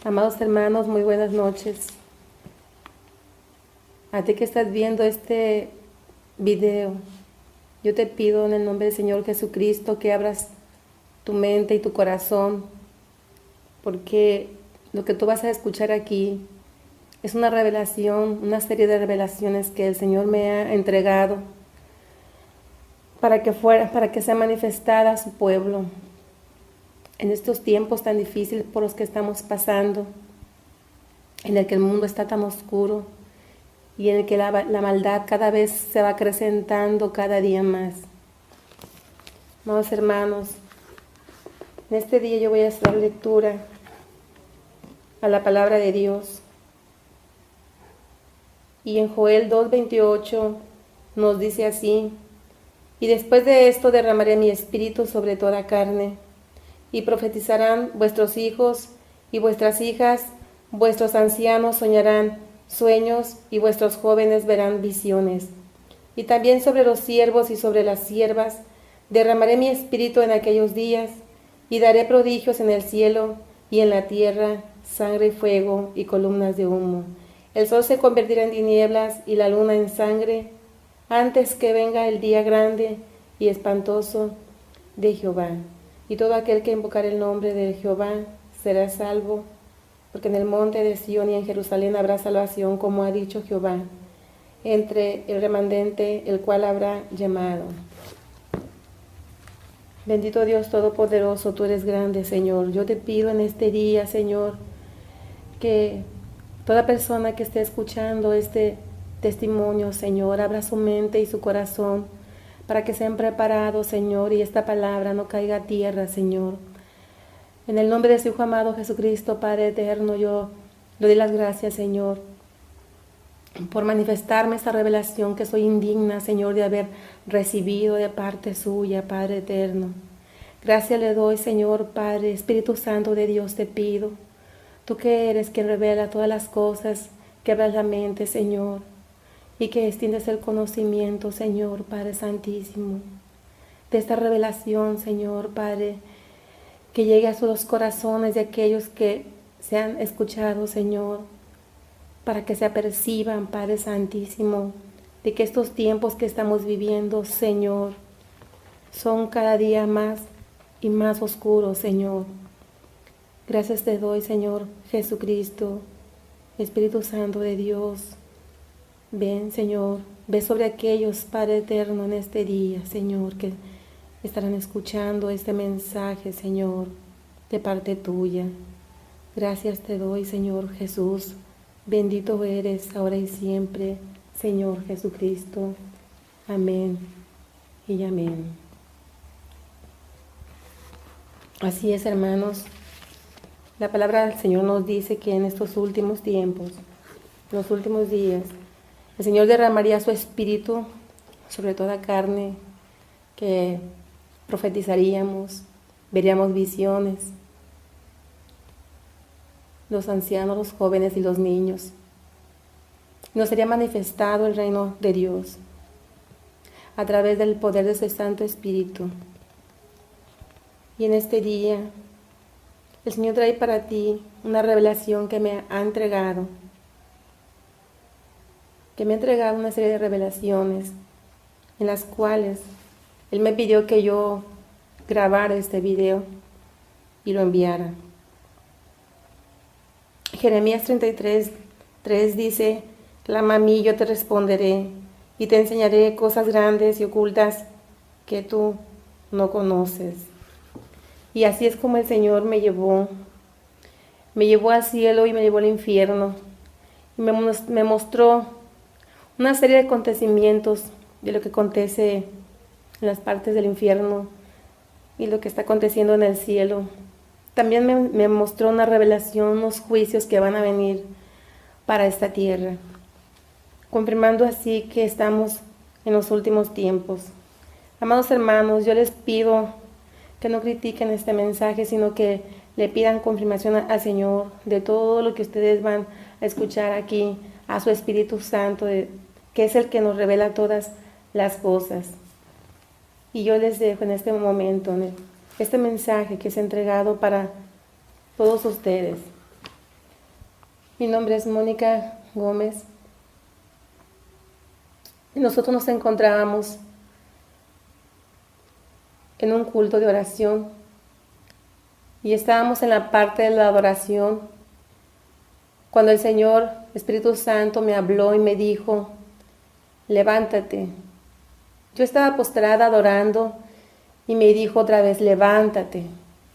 Amados hermanos, muy buenas noches. A ti que estás viendo este video, yo te pido en el nombre del Señor Jesucristo que abras tu mente y tu corazón, porque lo que tú vas a escuchar aquí es una revelación, una serie de revelaciones que el Señor me ha entregado para que sea manifestada a su pueblo en estos tiempos tan difíciles por los que estamos pasando, en el que el mundo está tan oscuro y en el que la maldad cada vez se va acrecentando cada día más. Amados hermanos, en este día yo voy a dar lectura a la palabra de Dios. Y en Joel 2:28 nos dice así: y después de esto derramaré mi espíritu sobre toda carne, y profetizarán vuestros hijos y vuestras hijas, vuestros ancianos soñarán sueños, y vuestros jóvenes verán visiones. Y también sobre los siervos y sobre las siervas derramaré mi espíritu en aquellos días, y daré prodigios en el cielo y en la tierra, sangre y fuego y columnas de humo. El sol se convertirá en tinieblas y la luna en sangre, antes que venga el día grande y espantoso de Jehová. Y todo aquel que invocar el nombre de Jehová será salvo, porque en el monte de Sión y en Jerusalén habrá salvación, como ha dicho Jehová, entre el remanente, el cual habrá llamado. Bendito Dios Todopoderoso, tú eres grande, Señor. Yo te pido en este día, Señor, que toda persona que esté escuchando este testimonio, Señor, abra su mente y su corazón para que sean preparados, Señor, y esta palabra no caiga a tierra, Señor. En el nombre de su Hijo amado Jesucristo, Padre eterno, yo le doy las gracias, Señor, por manifestarme esta revelación que soy indigna, Señor, de haber recibido de parte suya, Padre eterno. Gracias le doy, Señor, Padre, Espíritu Santo de Dios, te pido. Tú que eres quien revela todas las cosas, que abras la mente, Señor, y que extiendes el conocimiento, Señor, Padre Santísimo, de esta revelación, Señor, Padre, que llegue a los corazones de aquellos que se han escuchado, Señor, para que se aperciban, Padre Santísimo, de que estos tiempos que estamos viviendo, Señor, son cada día más y más oscuros, Señor. Gracias te doy, Señor Jesucristo, Espíritu Santo de Dios. Ven, Señor, ve sobre aquellos, Padre eterno, en este día, Señor, que estarán escuchando este mensaje, Señor, de parte tuya. Gracias te doy, Señor Jesús. Bendito eres ahora y siempre, Señor Jesucristo. Amén y amén. Así es, hermanos. La palabra del Señor nos dice que en estos últimos tiempos, en los últimos días, el Señor derramaría su espíritu sobre toda carne, que profetizaríamos, veríamos visiones, los ancianos, los jóvenes y los niños. Nos sería manifestado el reino de Dios a través del poder de su Santo Espíritu. Y en este día, el Señor trae para ti una revelación que me ha entregado, una serie de revelaciones en las cuales Él me pidió que yo grabara este video y lo enviara. Jeremías 33:3 dice: clama a mí, yo te responderé, y te enseñaré cosas grandes y ocultas que tú no conoces. Y así es como el Señor me llevó al cielo y me llevó al infierno, y me mostró una serie de acontecimientos de lo que acontece en las partes del infierno y lo que está aconteciendo en el cielo. También me mostró una revelación, unos juicios que van a venir para esta tierra, confirmando así que estamos en los últimos tiempos. Amados hermanos, yo les pido que no critiquen este mensaje, sino que le pidan confirmación al Señor de todo lo que ustedes van a escuchar aquí, a su Espíritu Santo, que es el que nos revela todas las cosas. Y yo les dejo en este momento este mensaje que es entregado para todos ustedes. Mi nombre es Mónica Gómez. Nosotros nos encontrábamos en un culto de oración y estábamos en la parte de la adoración cuando el Señor Espíritu Santo me habló y me dijo: levántate. Yo estaba postrada adorando y me dijo otra vez: levántate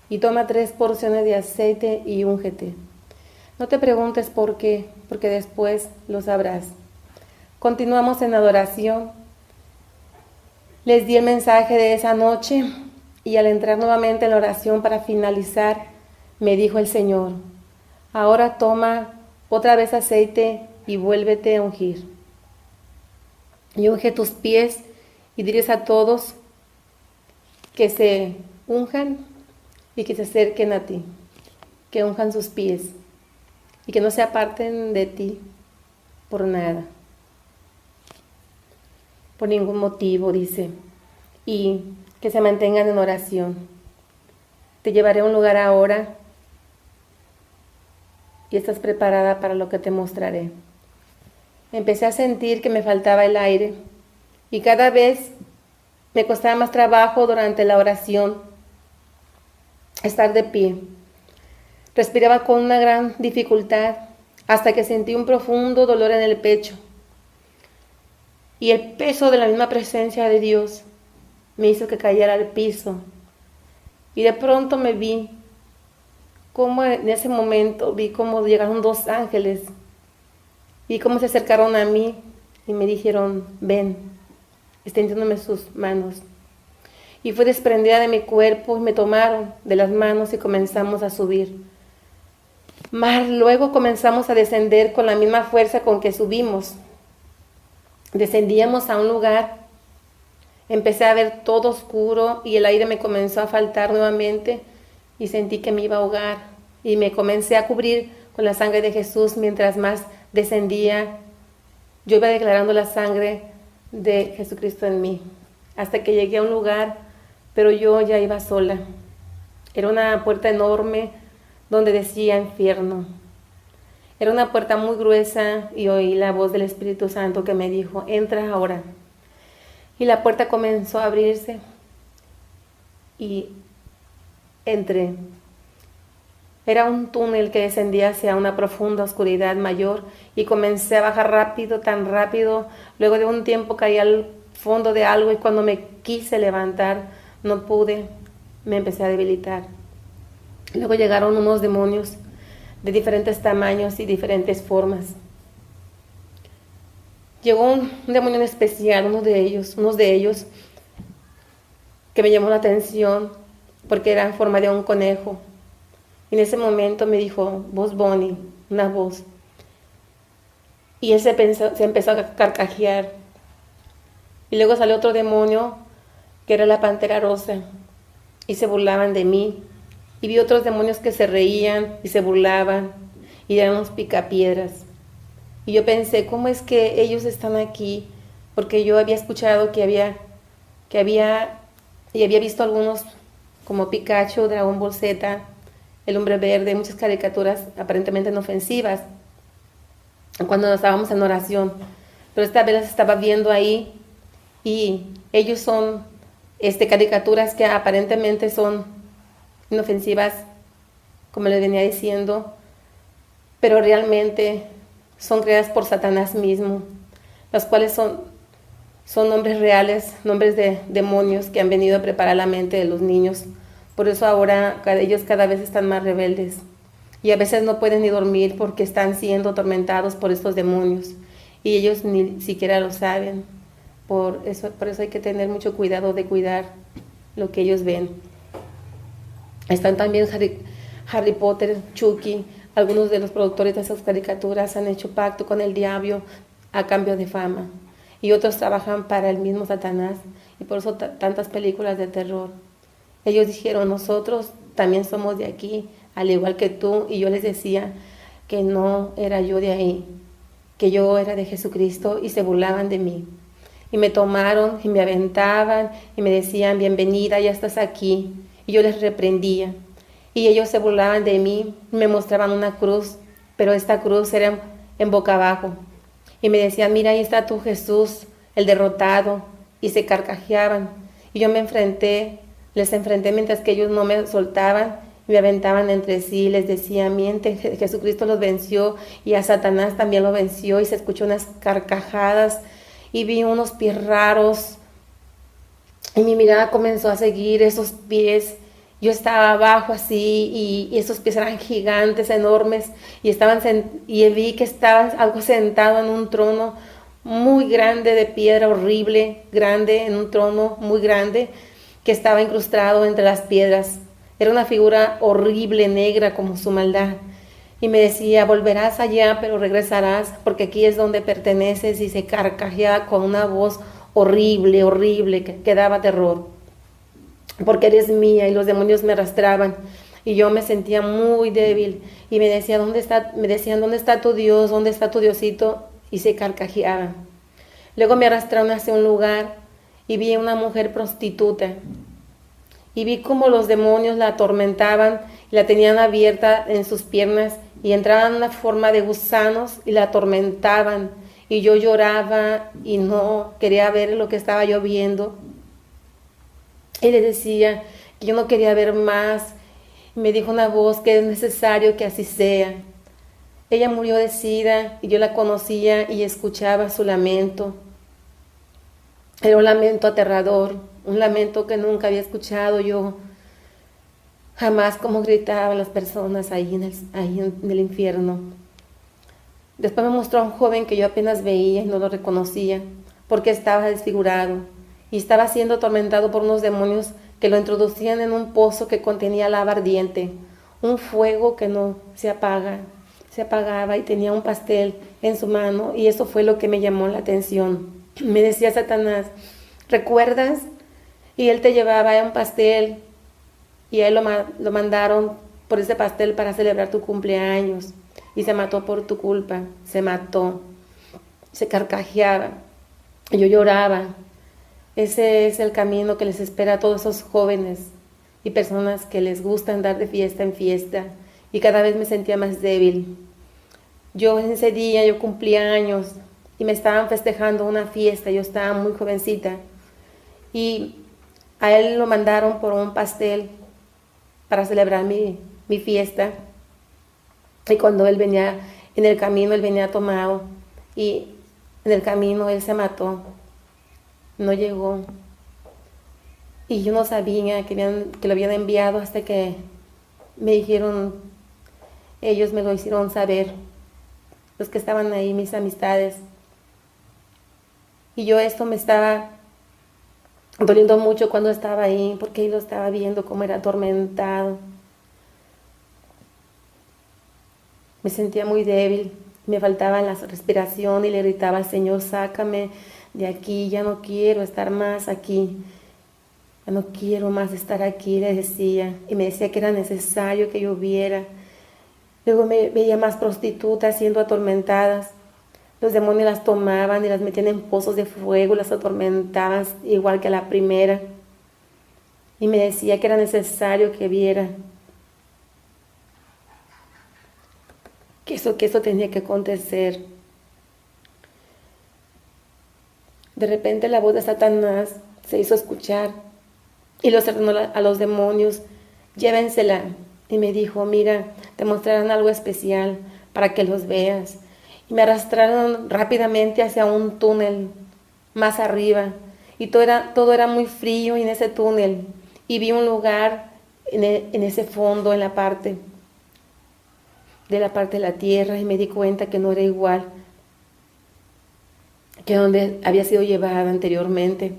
y toma 3 porciones de aceite y úngete. No te preguntes por qué, porque después lo sabrás. Continuamos en adoración. Les di el mensaje de esa noche y al entrar nuevamente en la oración para finalizar, me dijo el Señor: ahora toma otra vez aceite y vuélvete a ungir. Y unge tus pies y diles a todos que se unjan y que se acerquen a ti, que unjan sus pies y que no se aparten de ti por nada, por ningún motivo, dice, y que se mantengan en oración. Te llevaré a un lugar ahora y estás preparada para lo que te mostraré. Empecé a sentir que me faltaba el aire y cada vez me costaba más trabajo durante la oración estar de pie. Respiraba con una gran dificultad hasta que sentí un profundo dolor en el pecho. Y el peso de la misma presencia de Dios me hizo que cayera al piso. Y de pronto me vi, como en ese momento vi cómo llegaron 2 ángeles. Vi cómo se acercaron a mí y me dijeron: ven, extendiéndome sus manos. Y fui desprendida de mi cuerpo y me tomaron de las manos y comenzamos a subir. Luego comenzamos a descender con la misma fuerza con que subimos. Descendíamos a un lugar, empecé a ver todo oscuro y el aire me comenzó a faltar nuevamente y sentí que me iba a ahogar y me comencé a cubrir con la sangre de Jesús. Mientras más descendía, yo iba declarando la sangre de Jesucristo en mí, hasta que llegué a un lugar, pero yo ya iba sola. Era una puerta enorme donde decía infierno. Era una puerta muy gruesa y oí la voz del Espíritu Santo que me dijo: entra ahora. Y la puerta comenzó a abrirse y entré. Era un túnel que descendía hacia una profunda oscuridad mayor y comencé a bajar rápido, tan rápido. Luego de un tiempo caí al fondo de algo y cuando me quise levantar no pude, me empecé a debilitar. Luego llegaron unos demonios de diferentes tamaños y diferentes formas. Llegó un demonio en especial, unos de ellos que me llamó la atención porque era en forma de un conejo. Y en ese momento me dijo: vos, Bonnie, una voz. Y él se empezó a carcajear. Y luego salió otro demonio que era la pantera rosa y se burlaban de mí. Y vi otros demonios que se reían y se burlaban y eran unos picapiedras. Y yo pensé: ¿cómo es que ellos están aquí? Porque yo había escuchado y había visto algunos como Pikachu, Dragon Ball Z, el Hombre Verde, muchas caricaturas aparentemente inofensivas cuando estábamos en oración. Pero esta vez las estaba viendo ahí y ellos son caricaturas que aparentemente son inofensivas, como les venía diciendo, pero realmente son creadas por Satanás mismo, las cuales son nombres reales, nombres de demonios que han venido a preparar la mente de los niños. Por eso ahora ellos cada vez están más rebeldes y a veces no pueden ni dormir porque están siendo atormentados por estos demonios y ellos ni siquiera lo saben. Por eso hay que tener mucho cuidado de cuidar lo que ellos ven. Están también Harry Potter, Chucky. Algunos de los productores de esas caricaturas han hecho pacto con el diablo a cambio de fama. Y otros trabajan para el mismo Satanás. Y por eso tantas películas de terror. Ellos dijeron: nosotros también somos de aquí, al igual que tú. Y yo les decía que no era yo de ahí, que yo era de Jesucristo, y se burlaban de mí. Y me tomaron y me aventaban y me decían: bienvenida, ya estás aquí. Y yo les reprendía. Y ellos se burlaban de mí, me mostraban una cruz, pero esta cruz era en boca abajo. Y me decían, mira, ahí está tu Jesús, el derrotado, y se carcajeaban. Y yo les enfrenté mientras que ellos no me soltaban y me aventaban entre sí, les decía, miente, Jesucristo los venció y a Satanás también lo venció, y se escuchó unas carcajadas y vi unos pies raros y mi mirada comenzó a seguir esos pies. Yo estaba abajo así y esos pies eran gigantes, enormes, y vi que estaba algo sentado en un trono muy grande de piedra horrible, grande, en un trono muy grande que estaba incrustado entre las piedras. Era una figura horrible, negra como su maldad. Y me decía, volverás allá, pero regresarás, porque aquí es donde perteneces, y se carcajeaba con una voz horrible, horrible, que daba terror. Porque eres mía, y los demonios me arrastraban, y yo me sentía muy débil, y me decían, ¿dónde está tu Dios? ¿Dónde está tu Diosito? Y se carcajeaban. Luego me arrastraron hacia un lugar, y vi a una mujer prostituta, y vi cómo los demonios la atormentaban, y la tenían abierta en sus piernas, y entraban en una forma de gusanos, y la atormentaban, y yo lloraba, y no quería ver lo que estaba yo viendo. Y le decía que yo no quería ver más. Y me dijo una voz que es necesario que así sea. Ella murió de sida y yo la conocía y escuchaba su lamento. Era un lamento aterrador, un lamento que nunca había escuchado yo. Jamás como gritaban las personas ahí en el infierno. Después me mostró a un joven que yo apenas veía y no lo reconocía porque estaba desfigurado y estaba siendo atormentado por unos demonios que lo introducían en un pozo que contenía lava ardiente, un fuego que no se apagaba, y tenía un pastel en su mano, y eso fue lo que me llamó la atención. Me decía Satanás, ¿recuerdas? Y él te llevaba un pastel y a él lo mandaron por ese pastel para celebrar tu cumpleaños, y se mató por tu culpa, se mató, se carcajeaba, y yo lloraba. Ese es el camino que les espera a todos esos jóvenes y personas que les gusta andar de fiesta en fiesta, y cada vez me sentía más débil. Yo en ese día, yo cumplía años y me estaban festejando una fiesta, yo estaba muy jovencita, y a él lo mandaron por un pastel para celebrar mi fiesta, y cuando él venía en el camino, él venía tomado, y en el camino él se mató. No llegó, y yo no sabía que lo habían enviado hasta que me dijeron, ellos me lo hicieron saber, los que estaban ahí, mis amistades, y yo esto me estaba doliendo mucho cuando estaba ahí, porque ahí lo estaba viendo cómo era atormentado. Me sentía muy débil, me faltaba la respiración, y le gritaba al Señor, sácame de aquí, ya no quiero estar más aquí, ya no quiero más estar aquí, le decía, y me decía que era necesario que yo viera. Luego me veía más prostitutas siendo atormentadas, los demonios las tomaban y las metían en pozos de fuego, las atormentaban igual que a la primera, y me decía que era necesario que viera, que eso tenía que acontecer. De repente la voz de Satanás se hizo escuchar y los ordenó a los demonios, llévensela. Y me dijo, mira, te mostrarán algo especial para que los veas. Y me arrastraron rápidamente hacia un túnel más arriba, y todo era muy frío en ese túnel, y vi un lugar en ese fondo, en la parte de la tierra, y me di cuenta que no era igual que donde había sido llevada anteriormente,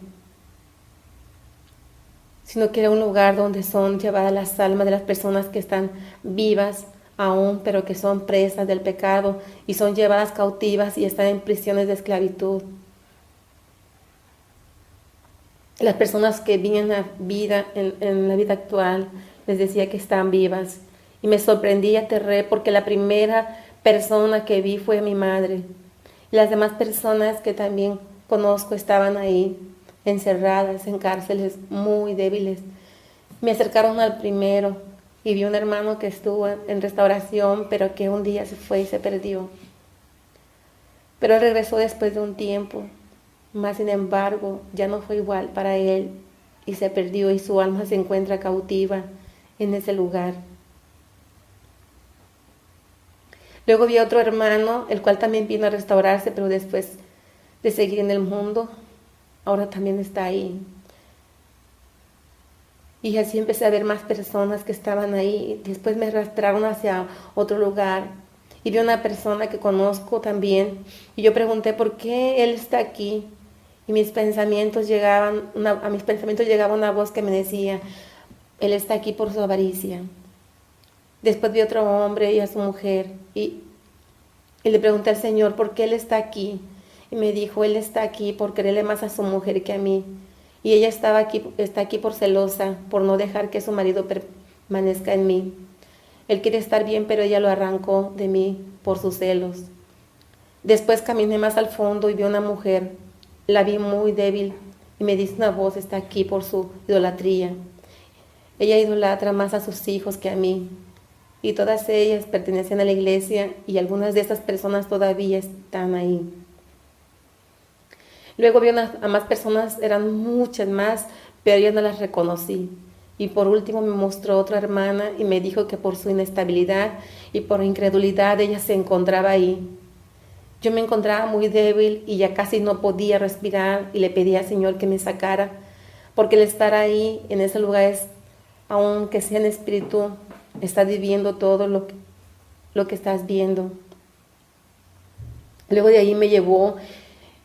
sino que era un lugar donde son llevadas las almas de las personas que están vivas aún, pero que son presas del pecado y son llevadas cautivas y están en prisiones de esclavitud. Las personas que viven la vida en la vida actual, les decía que están vivas, y me sorprendí y aterré porque la primera persona que vi fue mi madre. Y las demás personas que también conozco estaban ahí, encerradas en cárceles muy débiles. Me acercaron al primero y vi un hermano que estuvo en restauración, pero que un día se fue y se perdió. Pero él regresó después de un tiempo, mas sin embargo ya no fue igual para él y se perdió y su alma se encuentra cautiva en ese lugar. Luego vi a otro hermano, el cual también vino a restaurarse, pero después de seguir en el mundo, ahora también está ahí. Y así empecé a ver más personas que estaban ahí. Después me arrastraron hacia otro lugar y vi una persona que conozco también. Y yo pregunté por qué él está aquí. Y a mis pensamientos llegaba una voz que me decía, él está aquí por su avaricia. Después vi a otro hombre y a su mujer y le pregunté al Señor por qué él está aquí. Y me dijo, él está aquí por quererle más a su mujer que a mí. Y ella está aquí por celosa, por no dejar que su marido permanezca en mí. Él quiere estar bien, pero ella lo arrancó de mí por sus celos. Después caminé más al fondo y vi una mujer. La vi muy débil y me dice una voz, está aquí por su idolatría. Ella idolatra más a sus hijos que a mí. Y todas ellas pertenecen a la iglesia y algunas de esas personas todavía están ahí. Luego vi a más personas, eran muchas más, pero yo no las reconocí. Y por último me mostró otra hermana y me dijo que por su inestabilidad y por incredulidad ella se encontraba ahí. Yo me encontraba muy débil y ya casi no podía respirar y le pedí al Señor que me sacara, porque el estar ahí en ese lugar es, aunque sea en espíritu, estás viviendo todo lo que estás viendo. Luego de ahí me llevó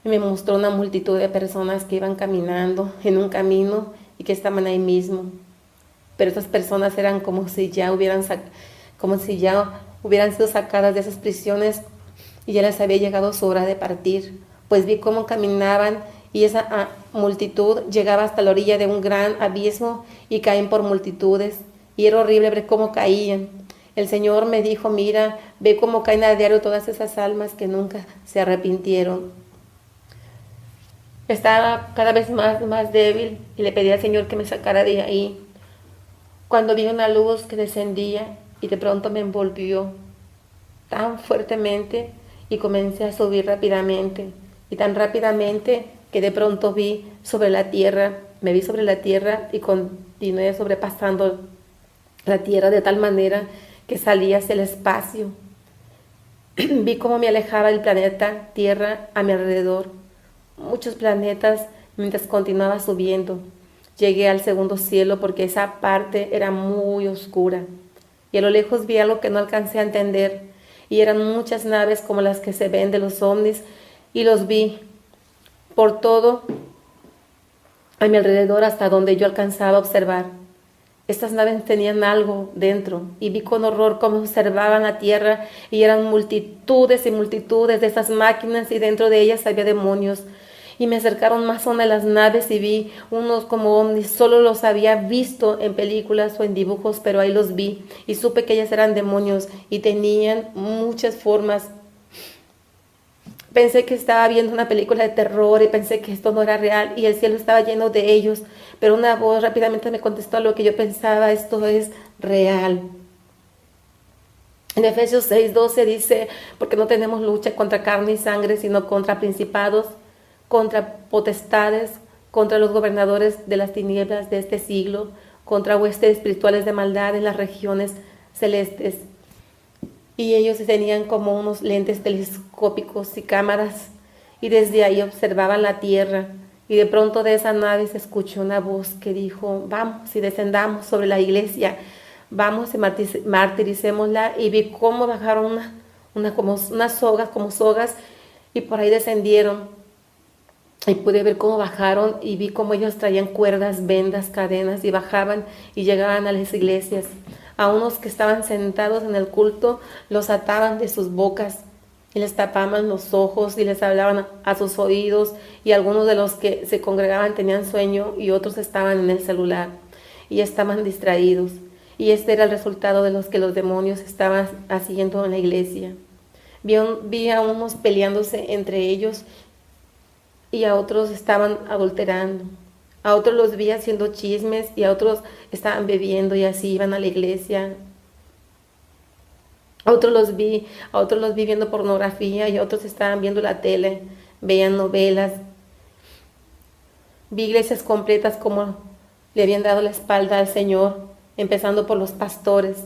y me mostró una multitud de personas que iban caminando en un camino y que estaban ahí mismo. Pero esas personas eran como si ya hubieran sido sacadas de esas prisiones y ya les había llegado su hora de partir. Pues vi cómo caminaban y esa multitud llegaba hasta la orilla de un gran abismo y caen por multitudes. Y era horrible ver cómo caían. El Señor me dijo, mira, ve cómo caen a diario todas esas almas que nunca se arrepintieron. Estaba cada vez más débil y le pedí al Señor que me sacara de ahí. Cuando vi una luz que descendía y de pronto me envolvió tan fuertemente y comencé a subir rápidamente. Y tan rápidamente que de pronto me vi sobre la tierra y continué sobrepasando la tierra de tal manera que salía hacia el espacio. Vi cómo me alejaba el planeta Tierra a mi alrededor. Muchos planetas mientras continuaba subiendo. Llegué al segundo cielo porque esa parte era muy oscura. Y a lo lejos vi algo que no alcancé a entender. Y eran muchas naves como las que se ven de los ovnis. Y los vi por todo a mi alrededor hasta donde yo alcanzaba a observar. Estas naves tenían algo dentro y vi con horror cómo observaban la tierra y eran multitudes y multitudes de esas máquinas y dentro de ellas había demonios. Y me acercaron más a una de las naves y vi unos como ovnis, solo los había visto en películas o en dibujos, pero ahí los vi y supe que ellas eran demonios y tenían muchas formas. Pensé que estaba viendo una película de terror y pensé que esto no era real y el cielo estaba lleno de ellos, pero una voz rápidamente me contestó a lo que yo pensaba, esto es real. En Efesios 6:12 dice, porque no tenemos lucha contra carne y sangre, sino contra principados, contra potestades, contra los gobernadores de las tinieblas de este siglo, contra huestes espirituales de maldad en las regiones celestes. Y ellos tenían como unos lentes telescópicos y cámaras, y desde ahí observaban la tierra. Y de pronto de esa nave se escuchó una voz que dijo, vamos y descendamos sobre la iglesia, vamos y martiricémosla. Y vi cómo bajaron como unas sogas, y por ahí descendieron. Y pude ver cómo bajaron y vi cómo ellos traían cuerdas, vendas, cadenas y bajaban y llegaban a las iglesias. A unos que estaban sentados en el culto los ataban de sus bocas y les tapaban los ojos y les hablaban a sus oídos, y algunos de los que se congregaban tenían sueño y otros estaban en el celular y estaban distraídos. Y este era el resultado de los que los demonios estaban haciendo en la iglesia. Vi a unos peleándose entre ellos y a otros estaban adulterando. A otros los vi haciendo chismes y a otros estaban bebiendo y así iban a la iglesia. A otros los vi viendo pornografía y a otros estaban viendo la tele, veían novelas. Vi iglesias completas como le habían dado la espalda al Señor, empezando por los pastores.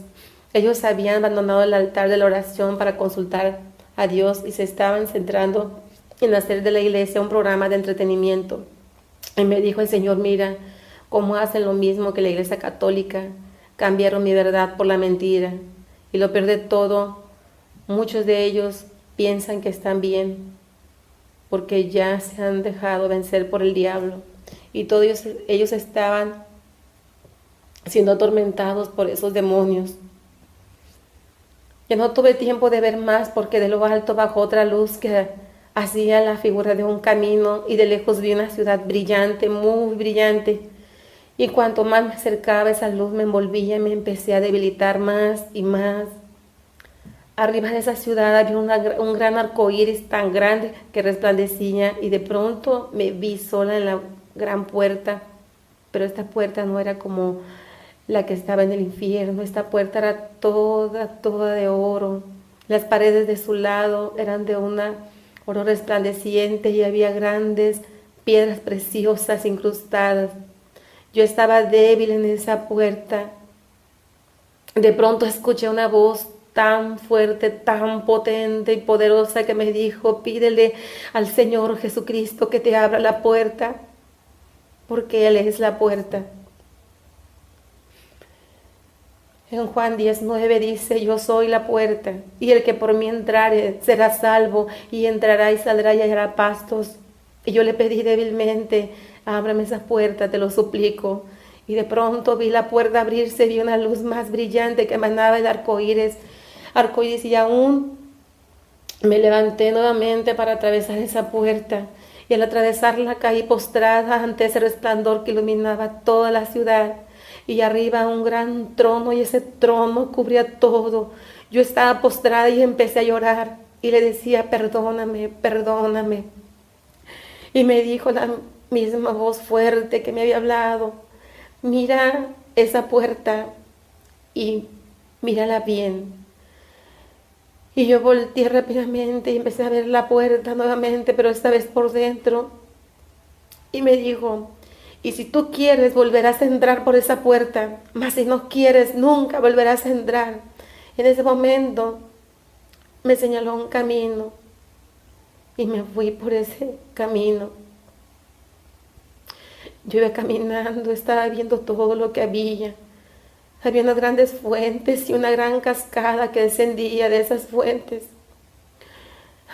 Ellos habían abandonado el altar de la oración para consultar a Dios y se estaban centrando en hacer de la iglesia un programa de entretenimiento. Y me dijo el Señor, mira, cómo hacen lo mismo que la iglesia católica, cambiaron mi verdad por la mentira. Y lo peor de todo, muchos de ellos piensan que están bien, porque ya se han dejado vencer por el diablo. Y todos ellos estaban siendo atormentados por esos demonios. Ya no tuve tiempo de ver más porque de lo alto bajó otra luz que hacía la figura de un camino y de lejos vi una ciudad brillante, muy brillante. Y cuanto más me acercaba esa luz me envolvía y me empecé a debilitar más y más. Arriba de esa ciudad había un gran arco iris tan grande que resplandecía y de pronto me vi sola en la gran puerta, pero esta puerta no era como la que estaba en el infierno, esta puerta era toda de oro. Las paredes de su lado eran de una oro resplandeciente y había grandes piedras preciosas incrustadas. Yo estaba débil en esa puerta. De pronto escuché una voz tan fuerte, tan potente y poderosa que me dijo, pídele al Señor Jesucristo que te abra la puerta, porque Él es la puerta. En Juan 19 dice, yo soy la puerta, y el que por mí entrare será salvo, y entrará y saldrá y hallará pastos. Y yo le pedí débilmente, ábrame esa puerta, te lo suplico. Y de pronto vi la puerta abrirse, vi una luz más brillante que emanaba del arco iris, y aún me levanté nuevamente para atravesar esa puerta. Y al atravesarla caí postrada ante ese resplandor que iluminaba toda la ciudad. Y arriba un gran trono y ese trono cubría todo. Yo estaba postrada y empecé a llorar y le decía, perdóname, perdóname. Y me dijo la misma voz fuerte que me había hablado, mira esa puerta y mírala bien. Y yo volteé rápidamente y empecé a ver la puerta nuevamente, pero esta vez por dentro. Y me dijo, y si tú quieres, volverás a entrar por esa puerta, mas si no quieres, nunca volverás a entrar. En ese momento me señaló un camino y me fui por ese camino. Yo iba caminando, estaba viendo todo lo que había. Había unas grandes fuentes y una gran cascada que descendía de esas fuentes.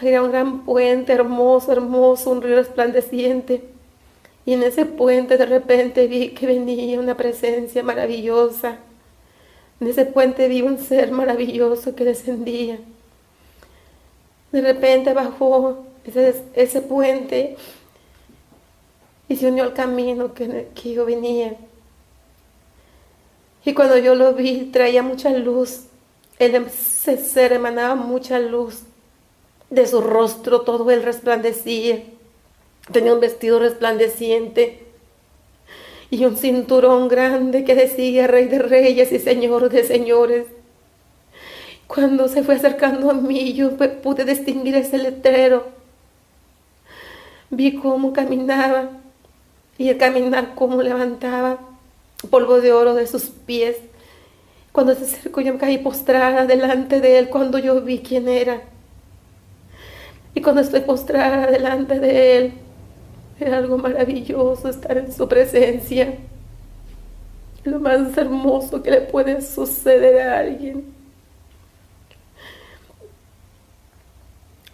Era un gran puente hermoso, hermoso, un río resplandeciente. Y en ese puente de repente vi que venía una presencia maravillosa. En ese puente vi un ser maravilloso que descendía. De repente bajó ese puente y se unió al camino que yo venía. Y cuando yo lo vi, traía mucha luz. Ese ser emanaba mucha luz. De su rostro todo él resplandecía. Tenía un vestido resplandeciente y un cinturón grande que decía Rey de Reyes y Señor de Señores. Cuando se fue acercando a mí, yo pude distinguir ese letrero. Vi cómo caminaba y el caminar cómo levantaba polvo de oro de sus pies. Cuando se acercó, yo me caí postrada delante de él cuando yo vi quién era. Y cuando estoy postrada delante de él, era algo maravilloso estar en su presencia. Lo más hermoso que le puede suceder a alguien.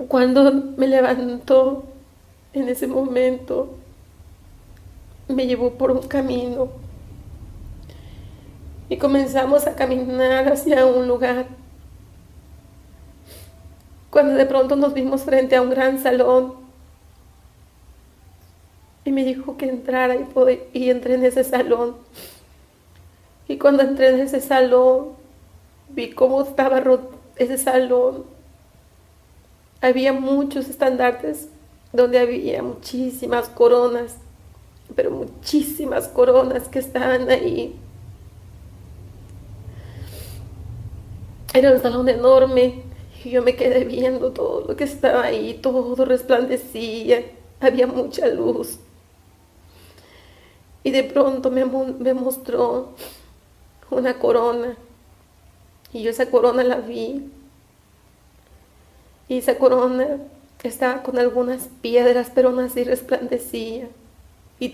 Cuando me levantó en ese momento, me llevó por un camino y comenzamos a caminar hacia un lugar. Cuando de pronto nos vimos frente a un gran salón y me dijo que entrara y entré en ese salón. Y cuando entré en ese salón, vi cómo estaba ese salón. Había muchos estandartes donde había muchísimas coronas, pero muchísimas coronas que estaban ahí. Era un salón enorme y yo me quedé viendo todo lo que estaba ahí, todo resplandecía, había mucha luz. Y de pronto me mostró una corona y yo esa corona la vi y esa corona estaba con algunas piedras, pero aún así resplandecía y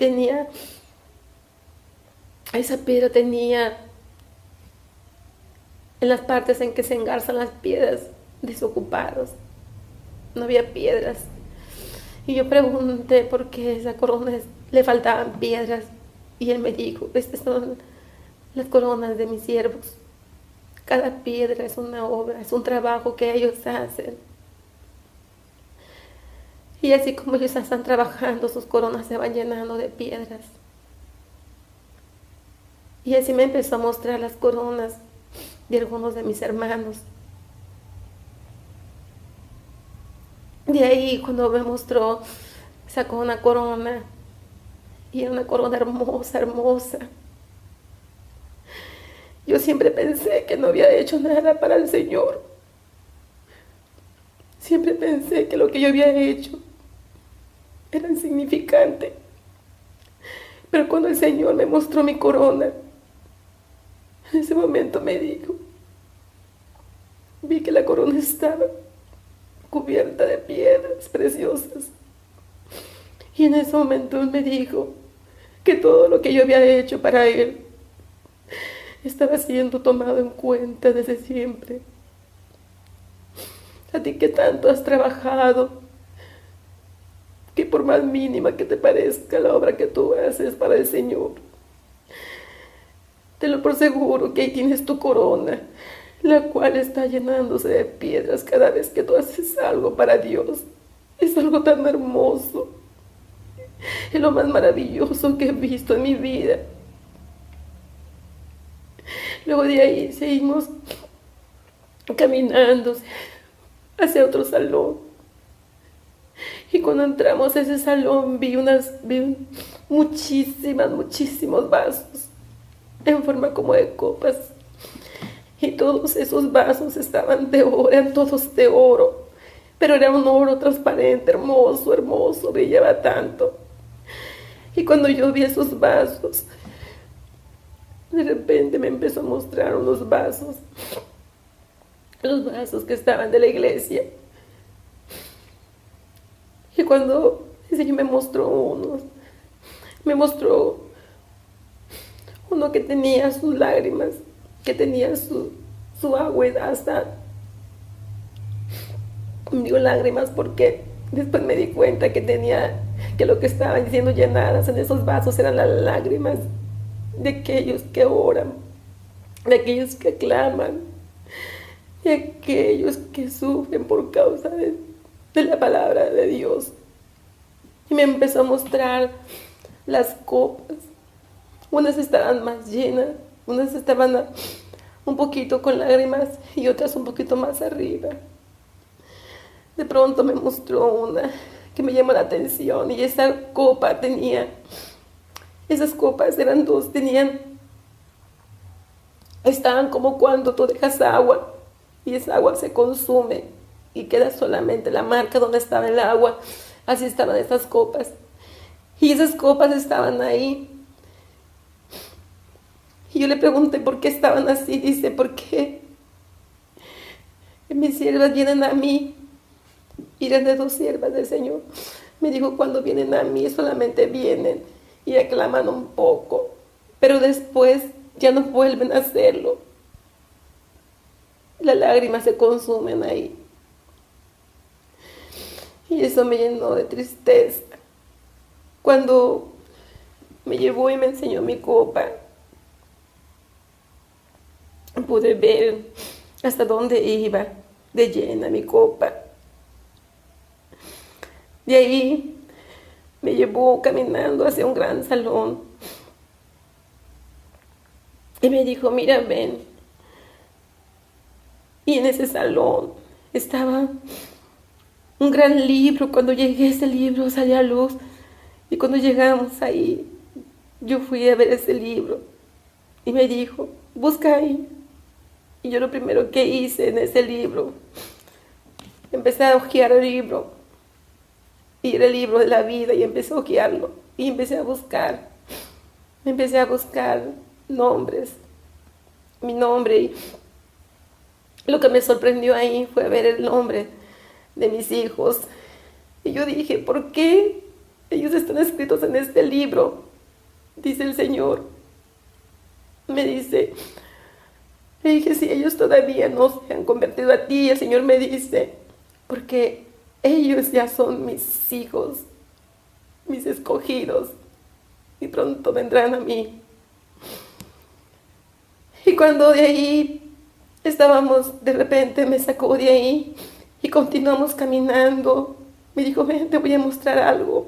esa piedra tenía en las partes en que se engarzan las piedras desocupados, no había piedras. Y yo pregunté por qué esa corona le faltaban piedras y él me dijo, estas son las coronas de mis siervos. Cada piedra es una obra, es un trabajo que ellos hacen. Y así como ellos están trabajando, sus coronas se van llenando de piedras. Y así me empezó a mostrar las coronas de algunos de mis hermanos. De ahí cuando me mostró, sacó una corona. Y era una corona hermosa, hermosa. Yo siempre pensé que no había hecho nada para el Señor. Siempre pensé que lo que yo había hecho era insignificante. Pero cuando el Señor me mostró mi corona, en ese momento me dijo, vi que la corona estaba cubierta de piedras preciosas. Y en ese momento Él me dijo que todo lo que yo había hecho para Él estaba siendo tomado en cuenta desde siempre. A ti que tanto has trabajado, que por más mínima que te parezca la obra que tú haces para el Señor, te lo por seguro que ahí tienes tu corona, la cual está llenándose de piedras cada vez que tú haces algo para Dios. Es algo tan hermoso, es lo más maravilloso que he visto en mi vida. Luego de ahí seguimos caminando hacia otro salón. Y cuando entramos a ese salón vi muchísimos vasos en forma como de copas. Y todos esos vasos estaban de oro, eran todos de oro. Pero era un oro transparente, hermoso, hermoso, brillaba tanto. Y cuando yo vi esos vasos, de repente me empezó a mostrar unos vasos. Los vasos que estaban de la iglesia. Y cuando el Señor me mostró uno que tenía sus lágrimas, que tenía su agua hasta, digo lágrimas porque después me di cuenta que lo que estaban siendo llenadas en esos vasos eran las lágrimas de aquellos que oran, de aquellos que claman, de aquellos que sufren por causa de la palabra de Dios. Y me empezó a mostrar las copas. Unas estaban más llenas, unas estaban un poquito con lágrimas y otras un poquito más arriba. De pronto me mostró una que me llamó la atención y esa copa esas copas eran dos, estaban como cuando tú dejas agua y esa agua se consume y queda solamente la marca donde estaba el agua. Así estaban esas copas. Y esas copas estaban ahí. Y yo le pregunté por qué estaban así. Dice, ¿por qué? Mis siervas vienen a mí. Y eran de 2 siervas del Señor. Me dijo, cuando vienen a mí solamente vienen y aclaman un poco. Pero después ya no vuelven a hacerlo. Las lágrimas se consumen ahí. Y eso me llenó de tristeza. Cuando me llevó y me enseñó mi copa, pude ver hasta dónde iba de llena mi copa. De ahí me llevó caminando hacia un gran salón. Y me dijo, mira, ven. Y en ese salón estaba un gran libro. Cuando llegué a ese libro salía a luz. Y cuando llegamos ahí, yo fui a ver ese libro y me dijo, busca ahí. Y yo lo primero que hice en ese libro, empecé a hojear el libro. Y era el libro de la vida y empecé a hojearlo. Y empecé a buscar. Empecé a buscar nombres. Mi nombre. Y lo que me sorprendió ahí fue ver el nombre de mis hijos. Y yo dije, ¿por qué ellos están escritos en este libro? Dice el Señor. Me dice, le dije, si ellos todavía no se han convertido a ti, el Señor me dice, porque ellos ya son mis hijos, mis escogidos, y pronto vendrán a mí. Y cuando de ahí estábamos, de repente me sacó de ahí y continuamos caminando. Me dijo, ven, te voy a mostrar algo.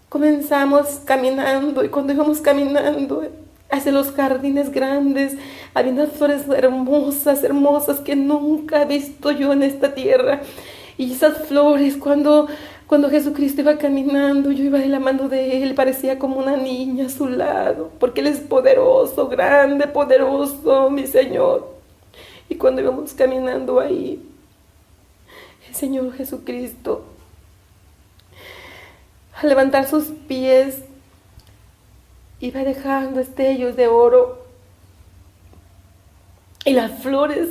Comenzamos caminando y cuando íbamos caminando hacia los jardines grandes, había unas flores hermosas, hermosas que nunca he visto yo en esta tierra. Y esas flores, cuando Jesucristo iba caminando, yo iba de la mano de Él, parecía como una niña a su lado, porque Él es poderoso, grande, poderoso, mi Señor. Y cuando íbamos caminando ahí, el Señor Jesucristo, al levantar sus pies, iba dejando destellos de oro. Y las flores,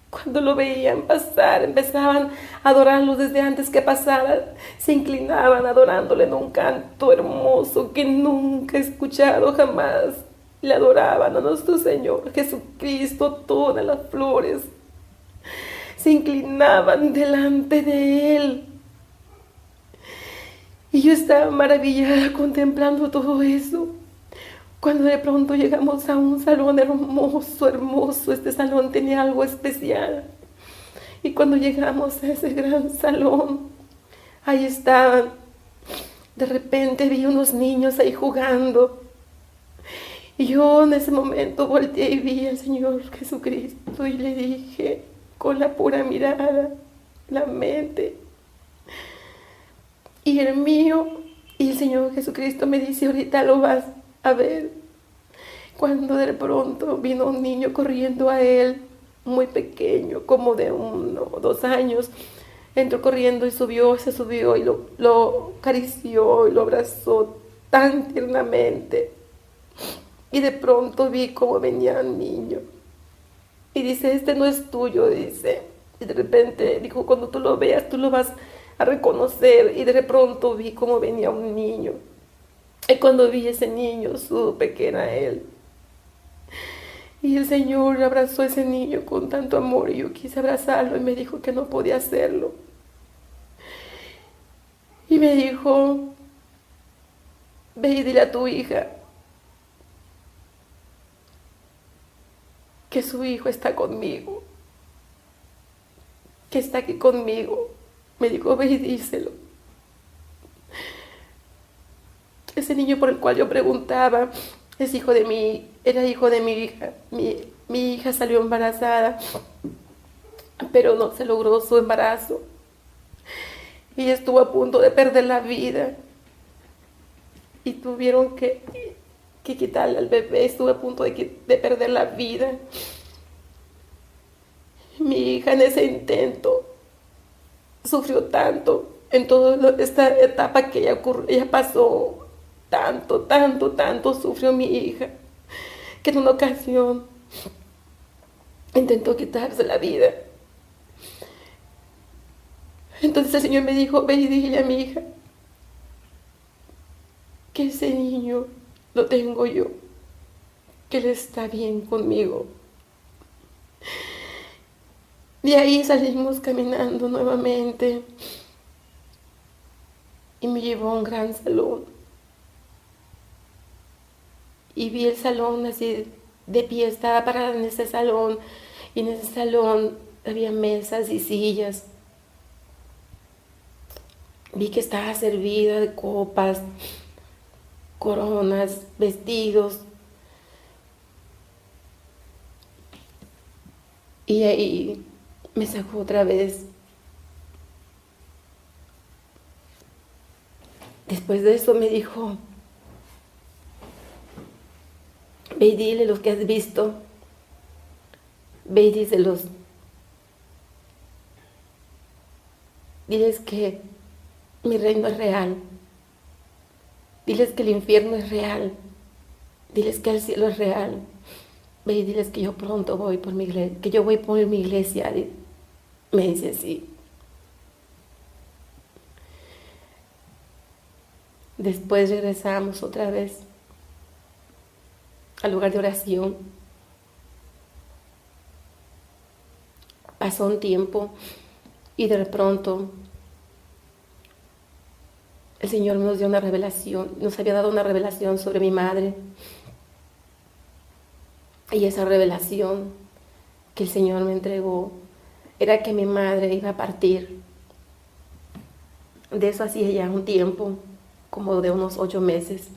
cuando lo veían pasar, empezaban a adorarlo desde antes que pasara. Se inclinaban adorándole en un canto hermoso que nunca he escuchado jamás. Le adoraban a nuestro Señor Jesucristo, todas las flores. Se inclinaban delante de Él. Y yo estaba maravillada contemplando todo eso. Cuando de pronto llegamos a un salón hermoso, hermoso, este salón tenía algo especial. Y cuando llegamos a ese gran salón, ahí estaban. De repente vi unos niños ahí jugando. Y yo en ese momento volteé y vi al Señor Jesucristo y le dije, con la pura mirada, la mente y el mío, y el Señor Jesucristo me dice, ahorita lo vas a ver. Cuando de pronto vino un niño corriendo a él, muy pequeño, como de 1 o 2 años, entró corriendo y se subió y lo acarició y lo abrazó tan tiernamente. Y de pronto vi cómo venía el niño. Y dice, este no es tuyo, dice. Y de repente dijo, cuando tú lo veas, tú lo vas a reconocer. Y de pronto vi cómo venía un niño. Y cuando vi ese niño, supe que era él. Y el Señor abrazó a ese niño con tanto amor y yo quise abrazarlo y me dijo que no podía hacerlo. Y me dijo, ve y dile a tu hija que su hijo está conmigo, que está aquí conmigo. Me dijo, ve y díselo. Ese niño por el cual yo preguntaba es hijo de era hijo de mi hija. Mi hija salió embarazada, pero no se logró su embarazo. Y estuvo a punto de perder la vida. Y tuvieron que quitarle al bebé. Estuvo a punto de perder la vida. Mi hija en ese intento sufrió tanto. En toda esta etapa que ella pasó, tanto sufrió mi hija, que en una ocasión intentó quitarse la vida. Entonces el Señor me dijo, ve y dile a mi hija que ese niño lo tengo yo, que él está bien conmigo. De ahí salimos caminando nuevamente y me llevó a un gran salón. Y vi el salón así de pie, estaba parada en ese salón y en ese salón había mesas y sillas. Vi que estaba servida de copas, coronas, vestidos. Y ahí me sacó otra vez. Después de eso me dijo, Ve y dile lo que has visto. Ve y díselos. Diles que mi reino es real. Diles que el infierno es real. Diles que el cielo es real. Ve y diles que yo pronto voy por mi iglesia, que yo voy por mi iglesia. Me dice así. Después regresamos otra vez al lugar de oración. Pasó un tiempo y de pronto el Señor nos dio una revelación, nos había dado una revelación sobre mi madre. Y esa revelación que el Señor me entregó era que mi madre iba a partir. De eso hacía ya un tiempo, como de unos 8 meses,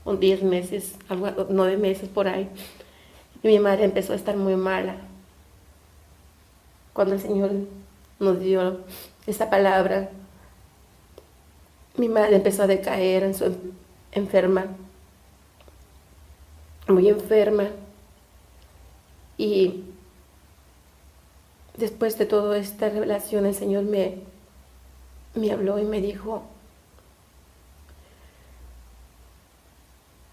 o 10 meses, 9 meses por ahí. Y mi madre empezó a estar muy mala. Cuando el Señor nos dio esa palabra, mi madre empezó a decaer, enferma, muy enferma. Y después de toda esta revelación, el Señor me habló y me dijo: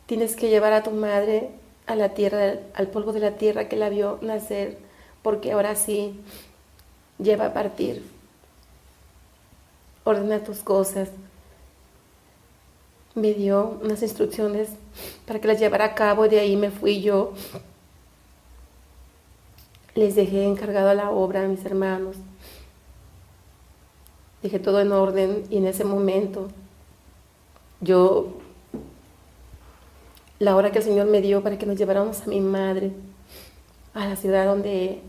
tienes que llevar a tu madre a la tierra, al polvo de la tierra que la vio nacer, porque ahora sí lleva a partir. Ordena tus cosas. Me dio unas instrucciones para que las llevara a cabo y de ahí me fui yo. Les dejé encargado la obra a mis hermanos. Dejé todo en orden y en ese momento la hora que el Señor me dio para que nos lleváramos a mi madre a la ciudad donde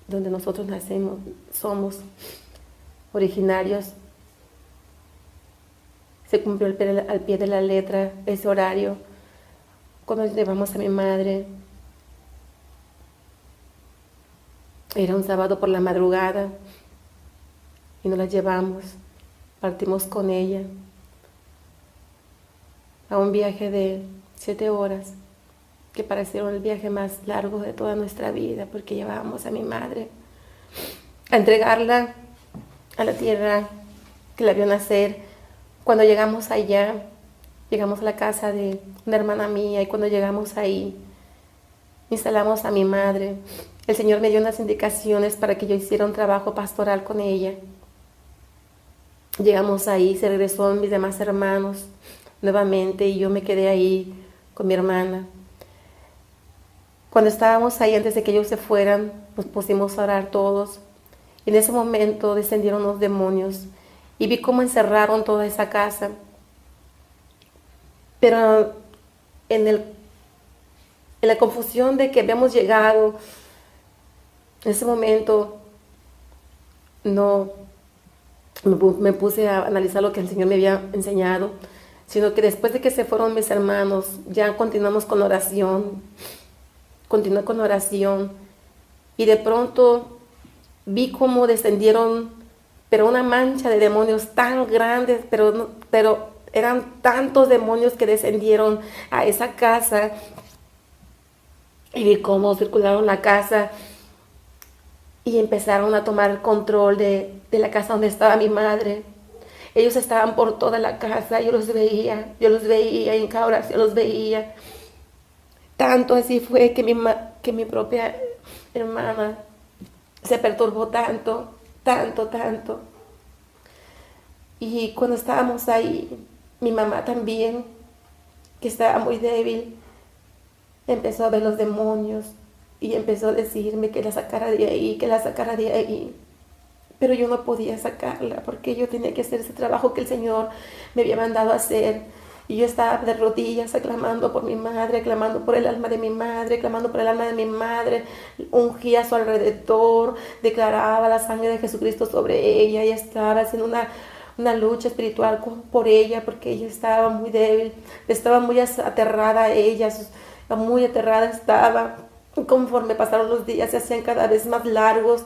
nosotros nacemos, somos originarios, se cumplió al pie de la letra ese horario. Cuando llevamos a mi madre, era un sábado por la madrugada y nos la llevamos, partimos con ella a un viaje de 7 horas, que parecieron el viaje más largo de toda nuestra vida, porque llevábamos a mi madre a entregarla a la tierra que la vio nacer. Cuando llegamos allá, llegamos a la casa de una hermana mía, y cuando llegamos ahí, instalamos a mi madre. El Señor me dio unas indicaciones para que yo hiciera un trabajo pastoral con ella. Llegamos ahí, se regresó mis demás hermanos nuevamente y yo me quedé ahí con mi hermana. Cuando estábamos ahí, antes de que ellos se fueran, nos pusimos a orar todos. Y en ese momento descendieron los demonios y vi cómo encerraron toda esa casa. Pero en la confusión de que habíamos llegado, en ese momento no me puse a analizar lo que el Señor me había enseñado, sino que después de que se fueron mis hermanos, ya continuamos con oración. Continué con oración y de pronto vi cómo descendieron, pero una mancha de demonios tan grandes, pero eran tantos demonios que descendieron a esa casa, y vi cómo circularon la casa y empezaron a tomar control de la casa donde estaba mi madre. Ellos estaban por toda la casa, yo los veía, y en cada oración los veía. Tanto así fue que mi propia hermana se perturbó tanto. Y cuando estábamos ahí, mi mamá también, que estaba muy débil, empezó a ver los demonios y empezó a decirme que la sacara de ahí, Pero yo no podía sacarla porque yo tenía que hacer ese trabajo que el Señor me había mandado a hacer. Y yo estaba de rodillas aclamando por mi madre, clamando por el alma de mi madre, ungía a su alrededor, declaraba la sangre de Jesucristo sobre ella y estaba haciendo una lucha espiritual por ella, porque ella estaba muy débil, estaba muy aterrada ella, muy aterrada estaba. Conforme pasaron los días se hacían cada vez más largos.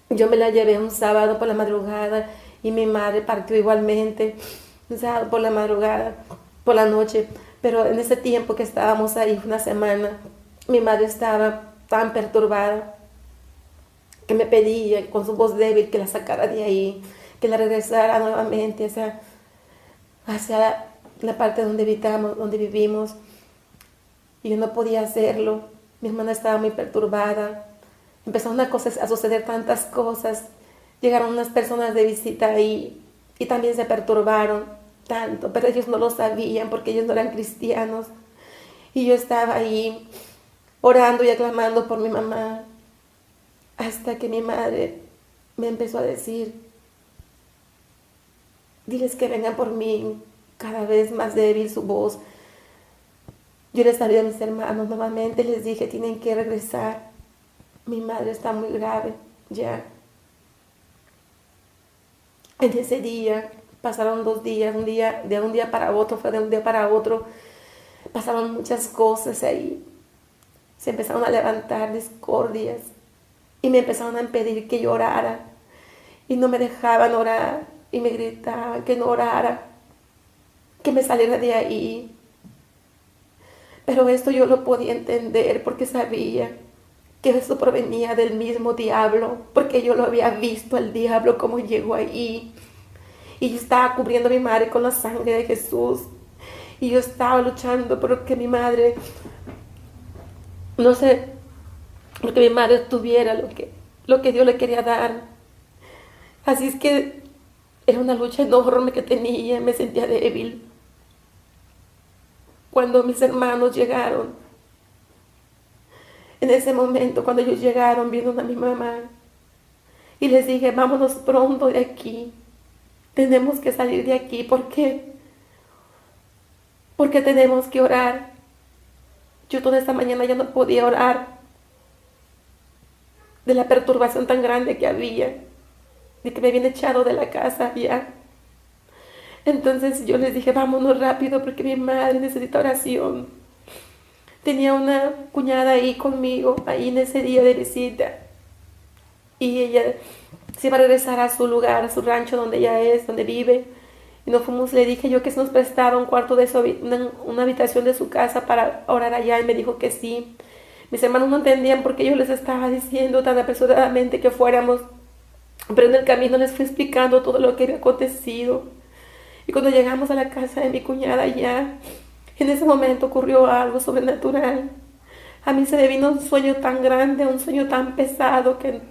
Yo me la llevé un sábado por la madrugada y mi madre partió igualmente. Un sábado por la madrugada, por la noche, Pero en ese tiempo que estábamos ahí, una semana, mi madre estaba tan perturbada que me pedía con su voz débil que la sacara de ahí, que la regresara nuevamente hacia la parte donde habitamos, donde vivimos. Y yo no podía hacerlo. Mi hermana estaba muy perturbada. Empezaron a suceder tantas cosas. Llegaron unas personas de visita ahí y también se perturbaron tanto, pero ellos no lo sabían porque ellos no eran cristianos. Y yo estaba ahí orando y aclamando por mi mamá, hasta que mi madre me empezó a decir: diles que vengan por mí. Cada vez más débil su voz. Yo les hablé a mis hermanos nuevamente, les dije: tienen que regresar, mi madre está muy grave ya. En ese día pasaron 2 días, de un día para otro, fue de un día para otro, pasaron muchas cosas ahí. Se empezaron a levantar discordias y me empezaron a pedir que yo orara y no me dejaban orar y me gritaban que no orara, que me saliera de ahí. Pero esto yo lo podía entender porque sabía que eso provenía del mismo diablo, porque yo lo había visto al diablo como llegó ahí. Y yo estaba cubriendo a mi madre con la sangre de Jesús. Y yo estaba luchando porque mi madre, no sé, porque mi madre tuviera lo que Dios le quería dar. Así es que era una lucha enorme que tenía, me sentía débil. Cuando mis hermanos llegaron, en ese momento, cuando ellos llegaron, vieron a mi mamá y les dije: vámonos pronto de aquí, tenemos que salir de aquí. ¿Por qué? Porque tenemos que orar. Yo toda esta mañana ya no podía orar de la perturbación tan grande que había, de que me habían echado de la casa ya. Entonces yo les dije: vámonos rápido porque mi madre necesita oración. Tenía una cuñada ahí conmigo, ahí en ese día de visita. Y ella se iba a regresar a su lugar, a su rancho donde ella es, donde vive. Y nos fuimos, le dije yo que se nos prestaba un cuarto de una habitación de su casa para orar allá. Y me dijo que sí. Mis hermanos no entendían porque yo les estaba diciendo tan apresuradamente que fuéramos. Pero en el camino les fui explicando todo lo que había acontecido. Y cuando llegamos a la casa de mi cuñada ya, en ese momento ocurrió algo sobrenatural. A mí se me vino un sueño tan grande, un sueño tan pesado que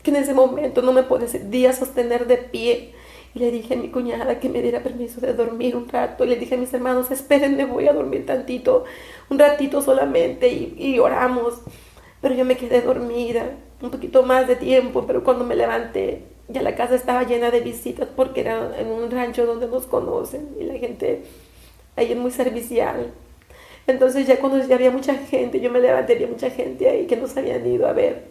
en ese momento no me podía sostener de pie. Y le dije a mi cuñada que me diera permiso de dormir un rato. Y le dije a mis hermanos: espérenme, voy a dormir tantito, un ratito solamente, y oramos. Pero yo me quedé dormida un poquito más de tiempo, pero cuando me levanté, ya la casa estaba llena de visitas porque era en un rancho donde nos conocen y la gente ahí es muy servicial. Entonces ya cuando ya había mucha gente, yo me levanté, había mucha gente ahí que nos habían ido a ver.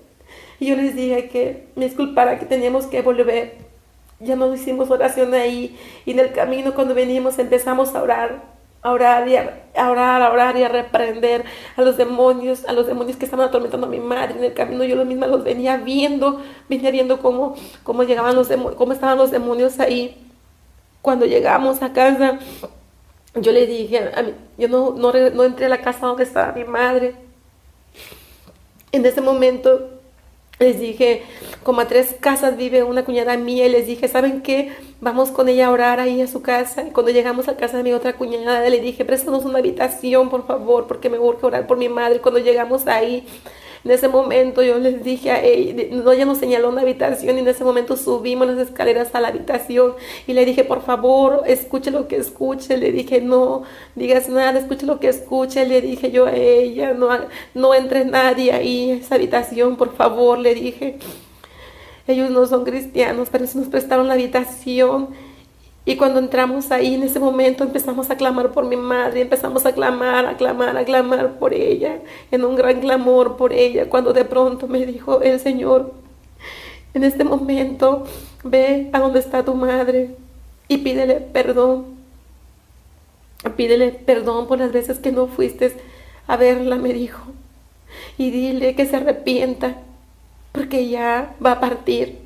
Y yo les dije que me disculpara, que teníamos que volver. Ya no hicimos oración ahí. Y en el camino cuando venimos empezamos a orar y a reprender a los demonios que estaban atormentando a mi madre. En el camino yo misma los venía viendo cómo llegaban cómo estaban los demonios ahí. Cuando llegamos a casa, yo le dije, yo no entré a la casa donde estaba mi madre. En ese momento les dije, como a 3 casas vive una cuñada mía, y les dije: ¿saben qué? Vamos con ella a orar ahí a su casa. Y cuando llegamos a casa de mi otra cuñada, le dije: préstanos una habitación, por favor, porque me urge orar por mi madre. Cuando llegamos ahí, en ese momento yo les dije a ella, ella nos señaló una habitación, y en ese momento subimos las escaleras a la habitación y le dije: por favor, escuche lo que escuche. Le dije: no digas nada, escuche lo que escuche. Le dije yo a ella: no entre nadie ahí a esa habitación, por favor. Le dije: ellos no son cristianos, pero sí nos prestaron la habitación. Y cuando entramos ahí, en ese momento empezamos a clamar por mi madre, empezamos a clamar por ella, en un gran clamor por ella, cuando de pronto me dijo el Señor: en este momento ve a donde está tu madre y pídele perdón por las veces que no fuiste a verla, me dijo, y dile que se arrepienta, porque ya va a partir,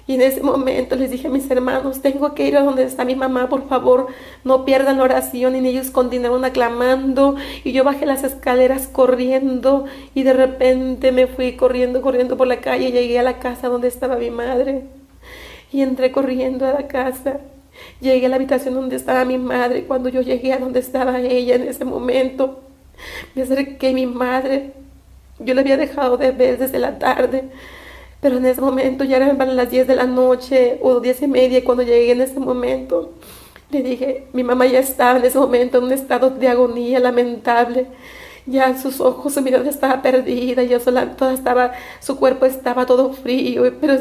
Y en ese momento les dije a mis hermanos, tengo que ir a donde está mi mamá, por favor, no pierdan la oración. Y ellos continuaron aclamando y yo bajé las escaleras corriendo y de repente me fui corriendo por la calle y llegué a la casa donde estaba mi madre. Y entré corriendo a la casa. Llegué a la habitación donde estaba mi madre. Cuando yo llegué a donde estaba ella en ese momento, me acerqué a mi madre. Yo la había dejado de ver desde la tarde. Pero en ese momento ya eran las 10 de la noche o 10:30 y cuando llegué en ese momento le dije, mi mamá ya estaba en ese momento en un estado de agonía lamentable. Ya sus ojos, su mirada estaba perdida, su cuerpo estaba todo frío, pero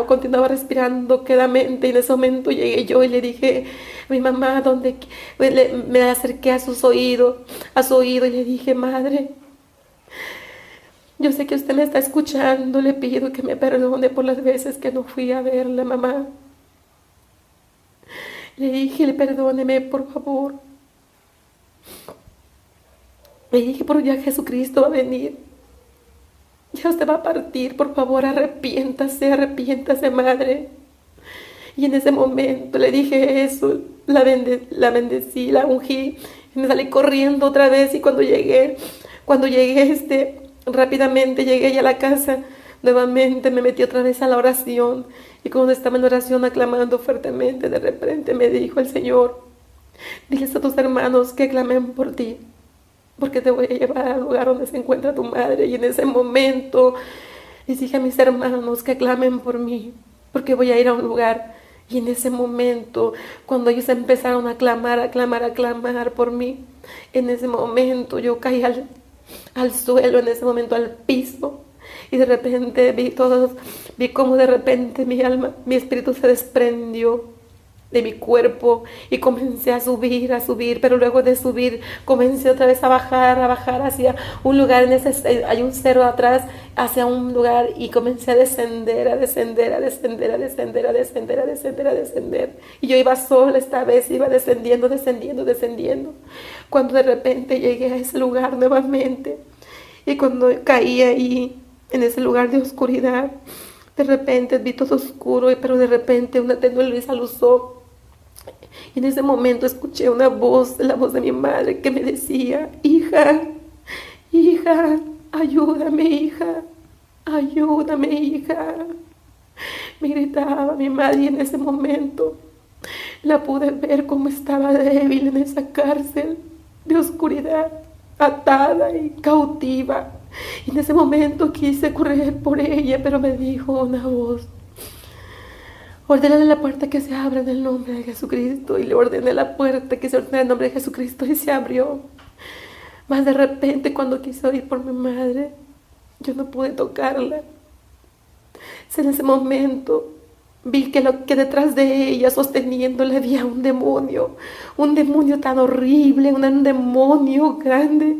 continuaba respirando quedamente. Y en ese momento llegué yo y le dije a mi mamá, me acerqué a su oído y le dije, madre, yo sé que usted me está escuchando, le pido que me perdone por las veces que no fui a verla, mamá. Le dije, perdóneme, por favor. Le dije, pero ya Jesucristo va a venir. Ya usted va a partir, por favor, arrepiéntase, madre. Y en ese momento le dije eso, la bendecí, la ungí, y me salí corriendo otra vez. Y cuando llegué, rápidamente llegué ya a la casa, nuevamente me metí otra vez a la oración. Y cuando estaba en oración aclamando fuertemente, de repente me dijo el Señor, diles a tus hermanos que clamen por ti, porque te voy a llevar al lugar donde se encuentra tu madre. Y en ese momento les dije a mis hermanos que clamen por mí, porque voy a ir a un lugar. Y en ese momento, cuando ellos empezaron a clamar por mí, en ese momento yo caí al suelo, en ese momento al piso. Y de repente vi cómo de repente mi espíritu se desprendió de mi cuerpo y comencé a subir, pero luego de subir comencé otra vez a bajar hacia un lugar, hay un cerro atrás, hacia un lugar, y comencé a descender. Y yo iba sola esta vez, iba descendiendo, cuando de repente llegué a ese lugar nuevamente. Y cuando caí ahí, en ese lugar de oscuridad, de repente vi todo oscuro, pero de repente una tenue luz aluzó. Y en ese momento escuché la voz de mi madre que me decía, hija, ayúdame, hija. Me gritaba mi madre, y en ese momento la pude ver cómo estaba débil en esa cárcel de oscuridad, atada y cautiva. Y en ese momento quise correr por ella, pero me dijo una voz, ordénale la puerta que se abra en el nombre de Jesucristo. Y le ordené la puerta que se ordena en el nombre de Jesucristo y se abrió. Mas de repente, cuando quise ir por mi madre, yo no pude tocarla. En ese momento vi que detrás de ella, sosteniéndola, había un demonio tan horrible, un demonio grande.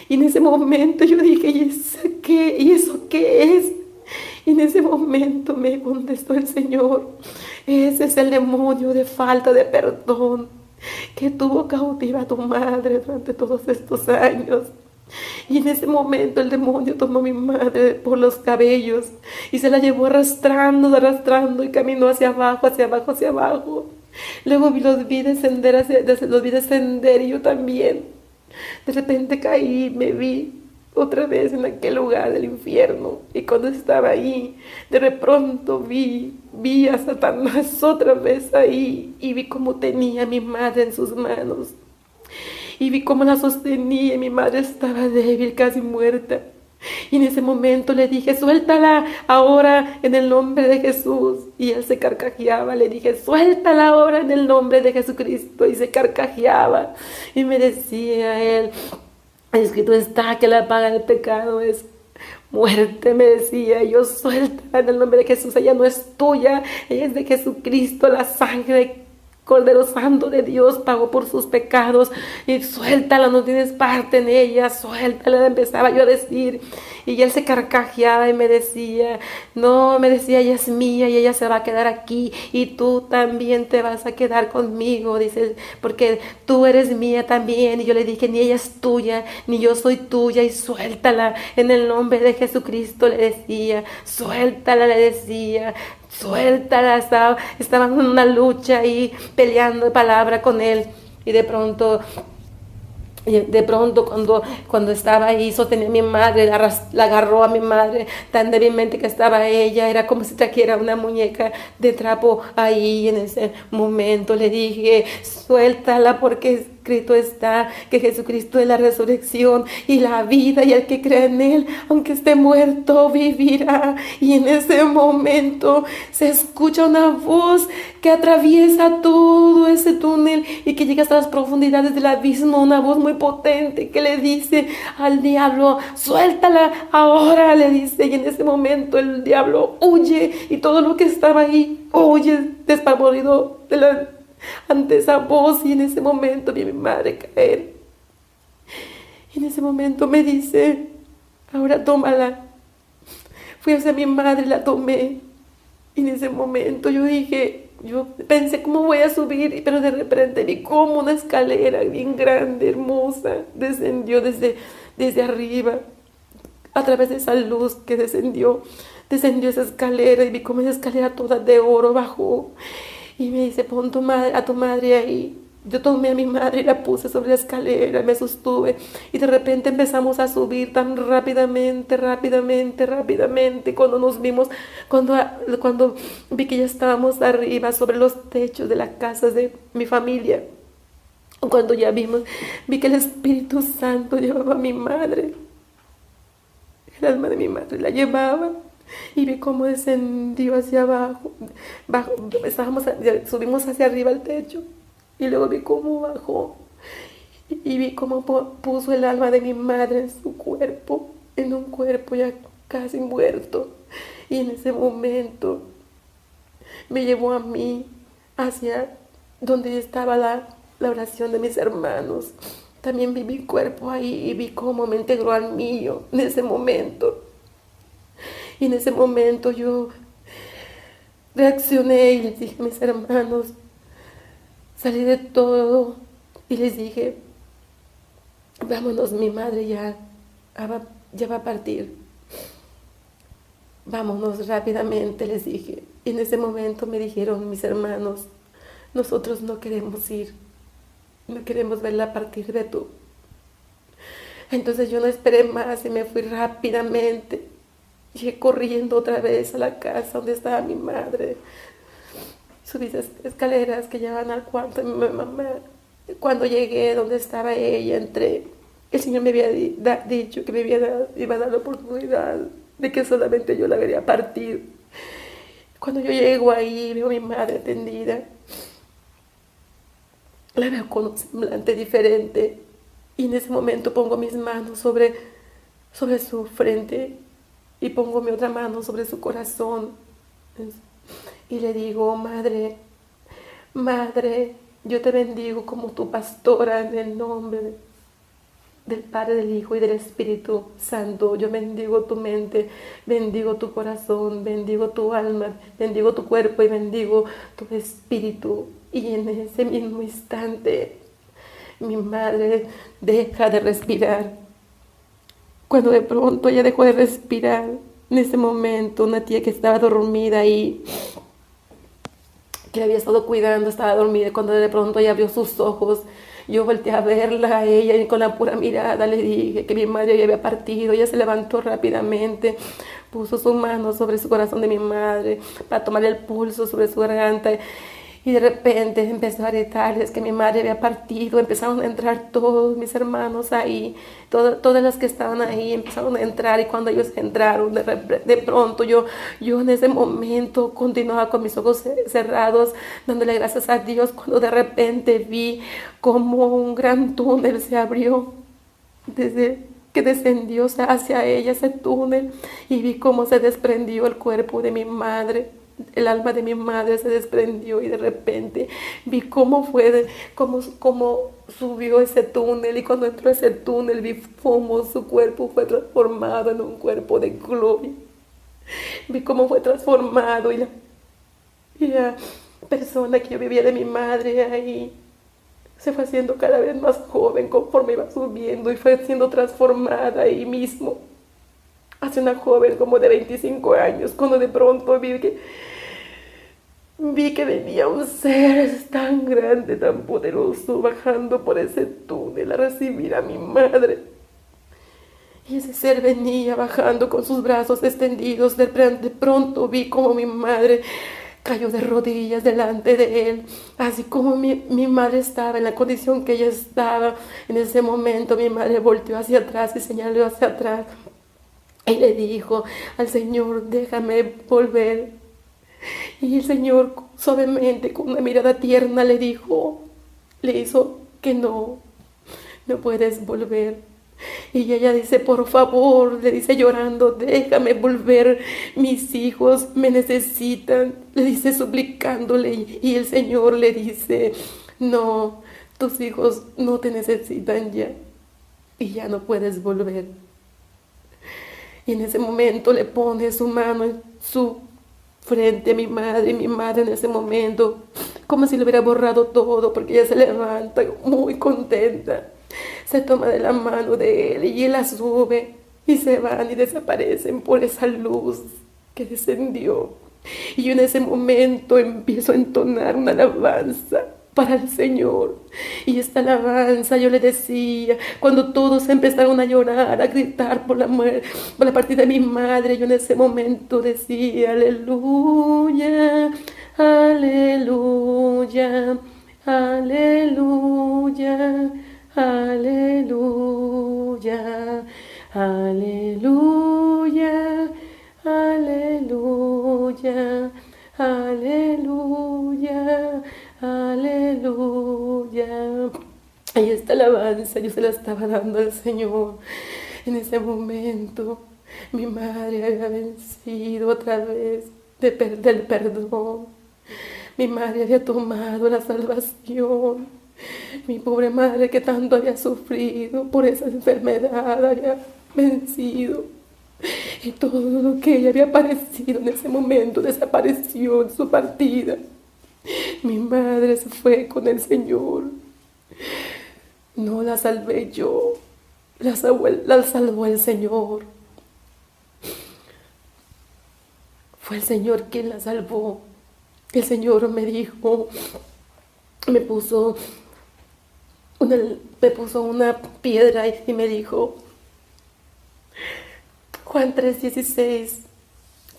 Y en ese momento yo dije, ¿y eso qué es? Y en ese momento me contestó el Señor, ese es el demonio de falta de perdón que tuvo cautiva a tu madre durante todos estos años. Y en ese momento el demonio tomó a mi madre por los cabellos y se la llevó arrastrando y caminó hacia abajo. Luego los vi descender y yo también. De repente caí, me vi otra vez en aquel lugar del infierno. Y cuando estaba ahí, de pronto vi a Satanás otra vez ahí. Y vi cómo tenía a mi madre en sus manos. Y vi cómo la sostenía y mi madre estaba débil, casi muerta. Y en ese momento le dije, suéltala ahora en el nombre de Jesús. Y él se carcajeaba. Le dije, suéltala ahora en el nombre de Jesucristo. Y se carcajeaba. Y me decía él, escrito está que la paga del pecado es muerte, me decía. Yo, suéltala en el nombre de Jesús. Ella no es tuya, ella es de Jesucristo. La sangre Cordero Santo de Dios pagó por sus pecados, y suéltala, no tienes parte en ella, suéltala, empezaba yo a decir. Y él se carcajeaba y me decía, no, me decía, ella es mía y ella se va a quedar aquí y tú también te vas a quedar conmigo, dice, porque tú eres mía también. Y yo le dije, ni ella es tuya, ni yo soy tuya, y suéltala en el nombre de Jesucristo, le decía, suéltala, le decía. Suéltala, estaba en una lucha y peleando de palabra con él. Y de pronto cuando estaba ahí, sostenía a mi madre, la agarró a mi madre tan débilmente que estaba ella, era como si trajera una muñeca de trapo ahí. En ese momento le dije, suéltala, porque escrito está que Jesucristo es la resurrección y la vida, y el que cree en él, aunque esté muerto, vivirá. Y en ese momento se escucha una voz que atraviesa todo ese túnel y que llega hasta las profundidades del abismo, una voz muy potente que le dice al diablo, suéltala ahora, le dice. Y en ese momento el diablo huye y todo lo que estaba ahí huye despavorido ante esa voz. Y en ese momento vi a mi madre caer. Y en ese momento me dice, ahora tómala. Fui hacia mi madre, la tomé. Y en ese momento yo pensé cómo voy a subir, pero de repente vi como una escalera bien grande, hermosa, descendió desde arriba, a través de esa luz que descendió esa escalera, y vi como esa escalera toda de oro bajó. Y me dice, pon a tu madre ahí. Yo tomé a mi madre y la puse sobre la escalera, me sostuve, y de repente empezamos a subir tan rápidamente. Cuando nos vimos, cuando vi que ya estábamos arriba sobre los techos de las casas de mi familia, cuando ya vi que el Espíritu Santo llevaba a mi madre, el alma de mi madre la llevaba. Y vi cómo descendió hacia abajo, subimos hacia arriba al techo, y luego vi cómo bajó, y vi cómo puso el alma de mi madre en su cuerpo, en un cuerpo ya casi muerto. Y en ese momento me llevó a mí hacia donde estaba la oración de mis hermanos. También vi mi cuerpo ahí y vi cómo me integró al mío en ese momento. Y en ese momento yo reaccioné y les dije a mis hermanos, salí de todo y les dije, vámonos, mi madre ya va a partir. Vámonos rápidamente, les dije. Y en ese momento me dijeron mis hermanos, nosotros no queremos ir, no queremos verla partir de tú. Entonces yo no esperé más y me fui rápidamente. Llegué corriendo otra vez a la casa donde estaba mi madre. Subí esas escaleras que llevan al cuarto de mi mamá. Cuando llegué donde estaba ella, entré. El Señor me había dicho que me iba a dar la oportunidad de que solamente yo la vería partir. Cuando yo llego ahí, veo a mi madre tendida. La veo con un semblante diferente. Y en ese momento pongo mis manos sobre su frente. Y pongo mi otra mano sobre su corazón y le digo, madre, yo te bendigo como tu pastora en el nombre del Padre, del Hijo y del Espíritu Santo. Yo bendigo tu mente, bendigo tu corazón, bendigo tu alma, bendigo tu cuerpo y bendigo tu espíritu. Y en ese mismo instante mi madre deja de respirar. Cuando de pronto ella dejó de respirar, en ese momento una tía que estaba dormida ahí, que la había estado cuidando, estaba dormida. Cuando de pronto ella abrió sus ojos, yo volteé a verla a ella y con la pura mirada le dije que mi madre ya había partido. Ella se levantó rápidamente, puso su mano sobre su corazón de mi madre para tomar el pulso sobre su garganta. Y de repente empezó a gritarles que mi madre había partido. Empezaron a entrar todos mis hermanos ahí, todas las que estaban ahí empezaron a entrar. Y cuando ellos entraron, de pronto yo en ese momento continuaba con mis ojos cerrados, dándole gracias a Dios, cuando de repente vi como un gran túnel se abrió desde que descendió hacia ella ese túnel, y vi cómo se desprendió el cuerpo de mi madre. el alma de mi madre se desprendió y de repente vi cómo subió ese túnel, y cuando entró a ese túnel vi cómo su cuerpo fue transformado en un cuerpo de gloria. Vi cómo fue transformado, y la persona que yo vivía de mi madre ahí se fue haciendo cada vez más joven conforme iba subiendo, y fue siendo transformada ahí mismo hacia una joven como de 25 años, cuando de pronto vi que venía un ser tan grande, tan poderoso, bajando por ese túnel a recibir a mi madre. Y ese ser venía bajando con sus brazos extendidos. De pronto vi como mi madre cayó de rodillas delante de él, así como mi madre estaba en la condición que ella estaba. En ese momento mi madre volteó hacia atrás y señaló hacia atrás y le dijo al Señor: déjame volver. Y el Señor suavemente, con una mirada tierna, le hizo que no puedes volver. Y ella dice: por favor, le dice llorando, déjame volver, mis hijos me necesitan, le dice suplicándole. Y el Señor le dice: no, tus hijos no te necesitan ya, y ya no puedes volver. Y en ese momento le pone su mano en su frente a mi madre, y mi madre en ese momento, como si le hubiera borrado todo, porque ella se levanta muy contenta, se toma de la mano de él y él la sube, y se van y desaparecen por esa luz que descendió. Y yo en ese momento empiezo a entonar una alabanza para el Señor. Y esta alabanza yo le decía, cuando todos empezaron a llorar, a gritar por la partida de mi madre, yo en ese momento decía: aleluya, aleluya, aleluya, aleluya, aleluya, aleluya, aleluya, aleluya. Y esta alabanza yo se la estaba dando al Señor. En ese momento mi madre había vencido otra vez del perdón. Mi madre había tomado la salvación. Mi pobre madre, que tanto había sufrido por esa enfermedad, había vencido. Y todo lo que ella había padecido en ese momento desapareció en su partida. Mi madre se fue con el Señor. No la salvé yo, la salvó el Señor. Fue el Señor quien la salvó. El Señor me dijo, me puso una piedra y me dijo: Juan 3:16,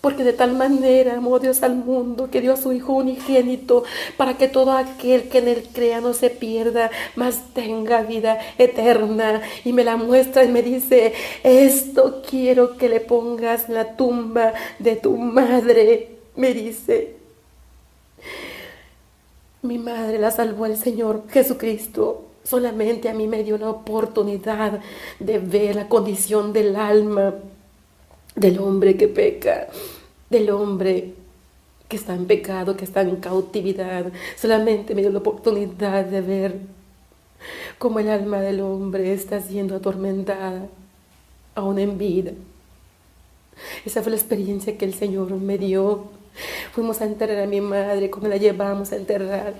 porque de tal manera amó Dios al mundo que dio a su Hijo unigénito, para que todo aquel que en él crea no se pierda, mas tenga vida eterna. Y me la muestra y me dice: esto quiero que le pongas en la tumba de tu madre. Me dice, mi madre la salvó el Señor Jesucristo. Solamente a mí me dio la oportunidad de ver la condición del alma del hombre que peca, del hombre que está en pecado, que está en cautividad. Solamente me dio la oportunidad de ver cómo el alma del hombre está siendo atormentada, aún en vida. Esa fue la experiencia que el Señor me dio. Fuimos a enterrar a mi madre. Cuando la llevamos a enterrar,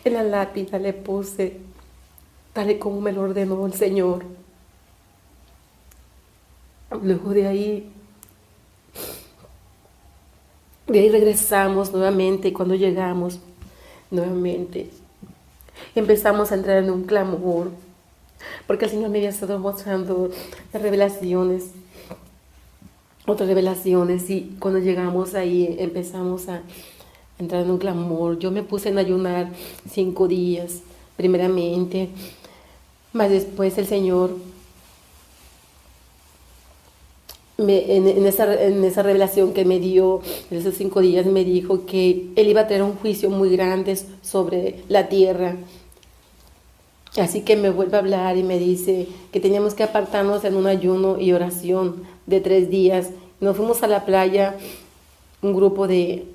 en la lápida le puse tal y como me lo ordenó el Señor. Luego de ahí regresamos nuevamente, y cuando llegamos nuevamente empezamos a entrar en un clamor, porque el Señor me había estado mostrando las revelaciones, otras revelaciones, y cuando llegamos ahí empezamos a entrar en un clamor. Yo me puse en ayunar 5 días primeramente, mas después el Señor en esa revelación que me dio, en esos 5 días, me dijo que Él iba a tener un juicio muy grande sobre la tierra. Así que me vuelve a hablar y me dice que teníamos que apartarnos en un ayuno y oración de 3 días. Nos fuimos a la playa, un grupo de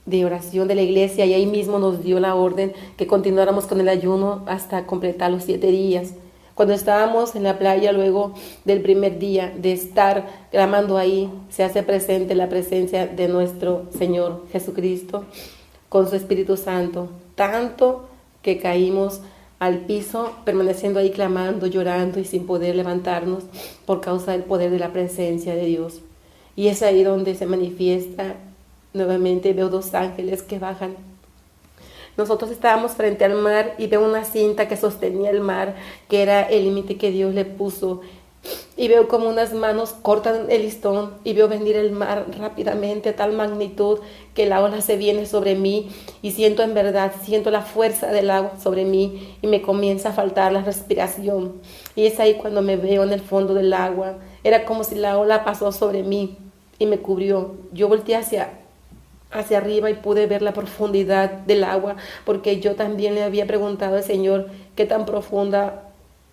de oración de la iglesia, y ahí mismo nos dio la orden que continuáramos con el ayuno hasta completar los 7 días. Cuando estábamos en la playa, luego del primer día de estar clamando ahí, se hace presente la presencia de nuestro Señor Jesucristo con su Espíritu Santo, tanto que caímos al piso, permaneciendo ahí clamando, llorando y sin poder levantarnos por causa del poder de la presencia de Dios. Y es ahí donde se manifiesta nuevamente. Veo 2 ángeles que bajan. Nosotros estábamos frente al mar y veo una cinta que sostenía el mar, que era el límite que Dios le puso. Y veo como unas manos cortan el listón y veo venir el mar rápidamente a tal magnitud que la ola se viene sobre mí y siento en verdad, siento la fuerza del agua sobre mí y me comienza a faltar la respiración. Y es ahí cuando me veo en el fondo del agua. Era como si la ola pasó sobre mí y me cubrió. Yo volteé hacia arriba y pude ver la profundidad del agua, porque yo también le había preguntado al Señor qué tan profunda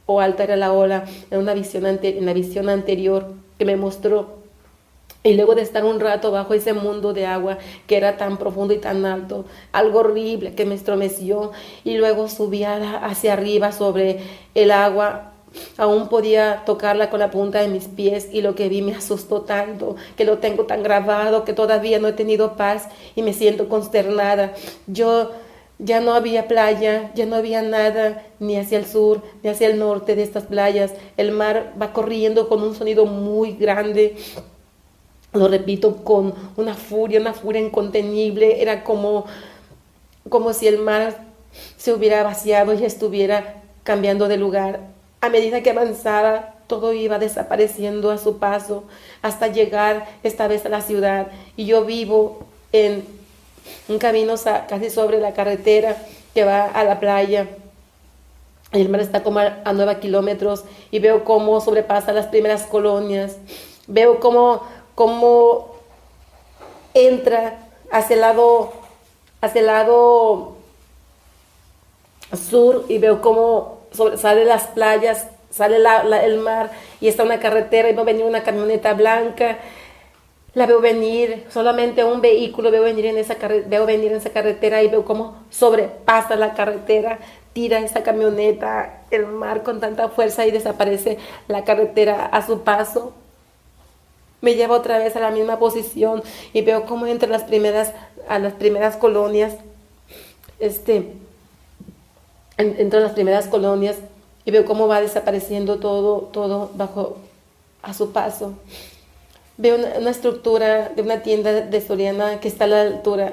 o alta era la ola en la visión anterior que me mostró. Y luego de estar un rato bajo ese mundo de agua que era tan profundo y tan alto, algo horrible que me estremeció, y luego subía hacia arriba sobre el agua. Aún podía tocarla con la punta de mis pies, y lo que vi me asustó tanto, que lo tengo tan grabado, que todavía no he tenido paz y me siento consternada. Ya no había playa, ya no había nada, ni hacia el sur, ni hacia el norte de estas playas. El mar va corriendo con un sonido muy grande. Lo repito, con una furia incontenible. Era como si el mar se hubiera vaciado y estuviera cambiando de lugar. A medida que avanzaba, todo iba desapareciendo a su paso, hasta llegar esta vez a la ciudad. Y yo vivo en un camino casi sobre la carretera que va a la playa. El mar está como a 9 kilómetros y veo cómo sobrepasa las primeras colonias. Veo cómo entra hacia el lado sur, y veo cómo sale las playas, sale el mar, y está una carretera, y va a venir una camioneta blanca. La veo venir, solamente un vehículo veo venir en esa carretera, y veo cómo sobrepasa la carretera, tira esa camioneta, el mar con tanta fuerza, y desaparece la carretera a su paso. Me lleva otra vez a la misma posición y veo cómo entre las primeras colonias, entro en las primeras colonias y veo cómo va desapareciendo todo bajo a su paso. Veo una estructura de una tienda de Soriana que está a la altura,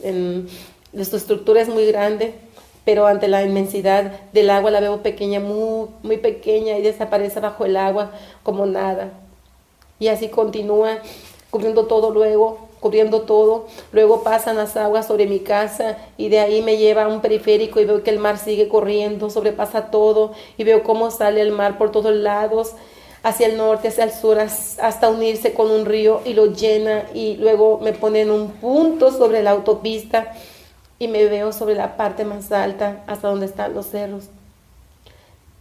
su estructura es muy grande, pero ante la inmensidad del agua la veo pequeña, muy, muy pequeña, y desaparece bajo el agua como nada. Y así continúa, cubriendo todo. Luego pasan las aguas sobre mi casa, y de ahí me lleva a un periférico, y veo que el mar sigue corriendo, sobrepasa todo, y veo cómo sale el mar por todos lados, hacia el norte, hacia el sur, hasta unirse con un río y lo llena, y luego me pone en un punto sobre la autopista y me veo sobre la parte más alta, hasta donde están los cerros.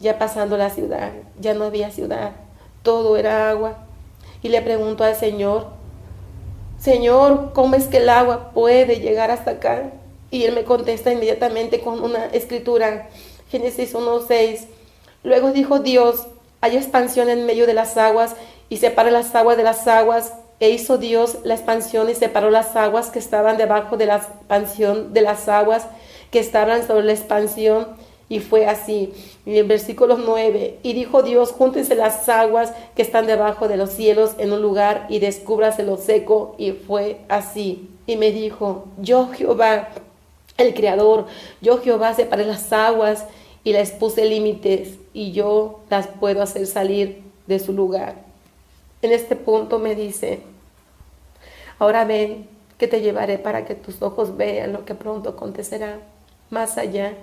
Ya pasando la ciudad, ya no había ciudad, todo era agua. Y le pregunto al Señor, Señor, ¿cómo es que el agua puede llegar hasta acá? Y Él me contesta inmediatamente con una escritura, Génesis 1:6. Luego dijo Dios, hay expansión en medio de las aguas, y separa las aguas de las aguas. E hizo Dios la expansión y separó las aguas que estaban debajo de la expansión de las aguas que estaban sobre la expansión. Y fue así. Y el versículo 9, y dijo Dios, júntense las aguas que están debajo de los cielos en un lugar, y descúbrase lo seco. Y fue así. Y me dijo, yo Jehová, el Creador, yo Jehová separé las aguas y les puse límites, y yo las puedo hacer salir de su lugar. En este punto me dice, ahora ven que te llevaré para que tus ojos vean lo que pronto acontecerá más allá.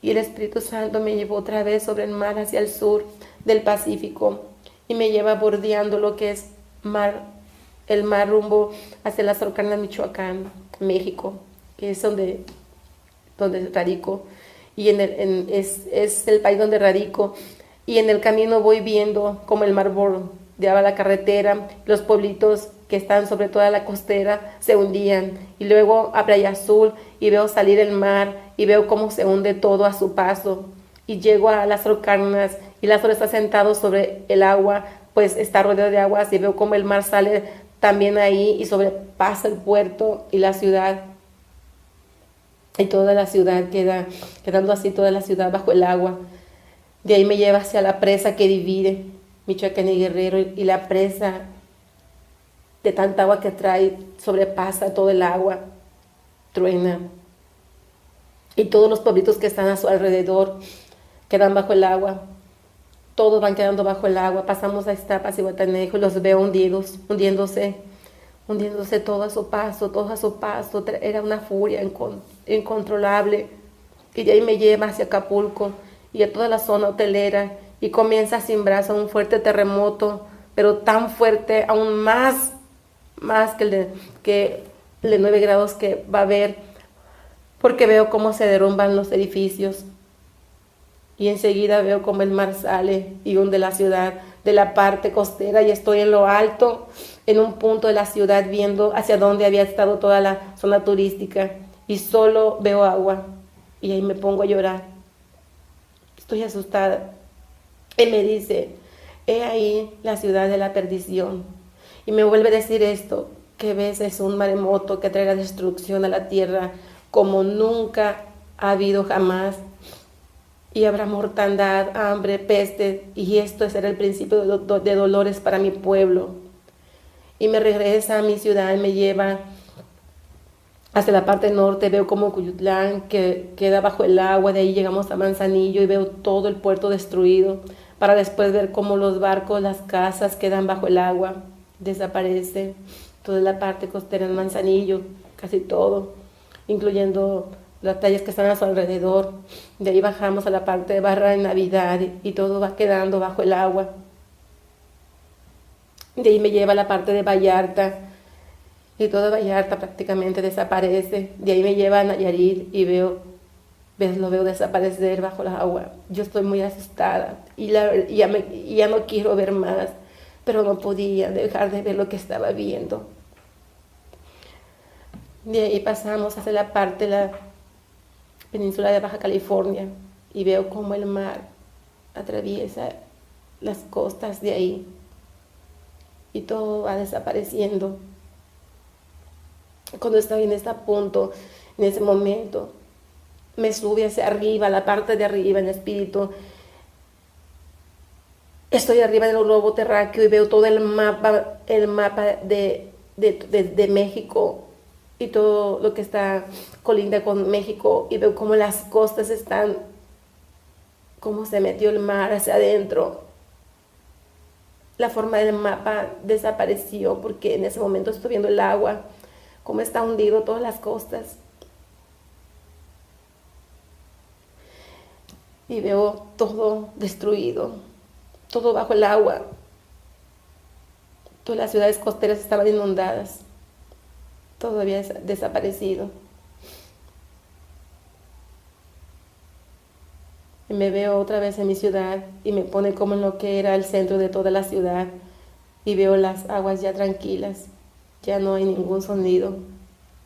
Y el Espíritu Santo me llevó otra vez sobre el mar hacia el sur del Pacífico, y me lleva bordeando lo que es el mar rumbo hacia la Sorcana, Michoacán, México, que es donde radico, y es el país donde radico. Y en el camino voy viendo como el mar bordeaba la carretera, los pueblitos que están sobre toda la costera se hundían. Y luego a Playa Azul y veo salir el mar y veo cómo se hunde todo a su paso. Y llego a Lázaro Cárdenas y Lázaro está sentado sobre el agua, pues está rodeado de aguas y veo cómo el mar sale también ahí y sobrepasa el puerto y la ciudad. Y toda la ciudad quedando así toda la ciudad bajo el agua. De ahí me lleva hacia la presa que divide Michoacán y Guerrero, y la presa de tanta agua que trae sobrepasa todo el agua, truena. Y todos los pueblitos que están a su alrededor quedan bajo el agua. Todos van quedando bajo el agua. Pasamos a Iztapas y Guatanejo y los veo hundiéndose todo a su paso. Era una furia incontrolable. Y de ahí me lleva hacia Acapulco y a toda la zona hotelera y comienza a cimbrar un fuerte terremoto, pero tan fuerte, aún más que el de 9 grados que va a haber, porque veo cómo se derrumban los edificios. Y enseguida veo cómo el mar sale y hunde la ciudad de la parte costera, y estoy en lo alto, en un punto de la ciudad, viendo hacia donde había estado toda la zona turística, y solo veo agua, y ahí me pongo a llorar. Estoy asustada. Él me dice: he ahí la ciudad de la perdición. Y me vuelve a decir esto: que ves, es un maremoto que traerá destrucción a la tierra como nunca ha habido jamás. Y habrá mortandad, hambre, peste, y esto será el principio de dolores para mi pueblo. Y me regresa a mi ciudad, me lleva hacia la parte norte, veo como Cuyutlán, que queda bajo el agua. De ahí llegamos a Manzanillo y veo todo el puerto destruido, para después ver cómo los barcos, las casas quedan bajo el agua, desaparece toda la parte costera en Manzanillo, casi todo, incluyendo las playas que están a su alrededor. De ahí bajamos a la parte de Barra de Navidad y todo va quedando bajo el agua. De ahí me lleva a la parte de Vallarta y toda Vallarta prácticamente desaparece. De ahí me lleva a Nayarit y lo veo desaparecer bajo el agua. Yo estoy muy asustada y ya no quiero ver más, pero no podía dejar de ver lo que estaba viendo. De ahí pasamos hacia la parte de la península de Baja California y veo cómo el mar atraviesa las costas de ahí y todo va desapareciendo. Cuando estoy en este punto, en ese momento, me sube hacia arriba, la parte de arriba en espíritu. Estoy arriba del globo terráqueo y veo todo el mapa de México y todo lo que está colinda con México, y veo cómo las costas están, cómo se metió el mar hacia adentro. La forma del mapa desapareció porque en ese momento estoy viendo el agua, cómo está hundido todas las costas. Y veo todo destruido, todo bajo el agua. Todas las ciudades costeras estaban inundadas. Todo había desaparecido. Y me veo otra vez en mi ciudad y me pone como en lo que era el centro de toda la ciudad, y veo las aguas ya tranquilas, ya no hay ningún sonido,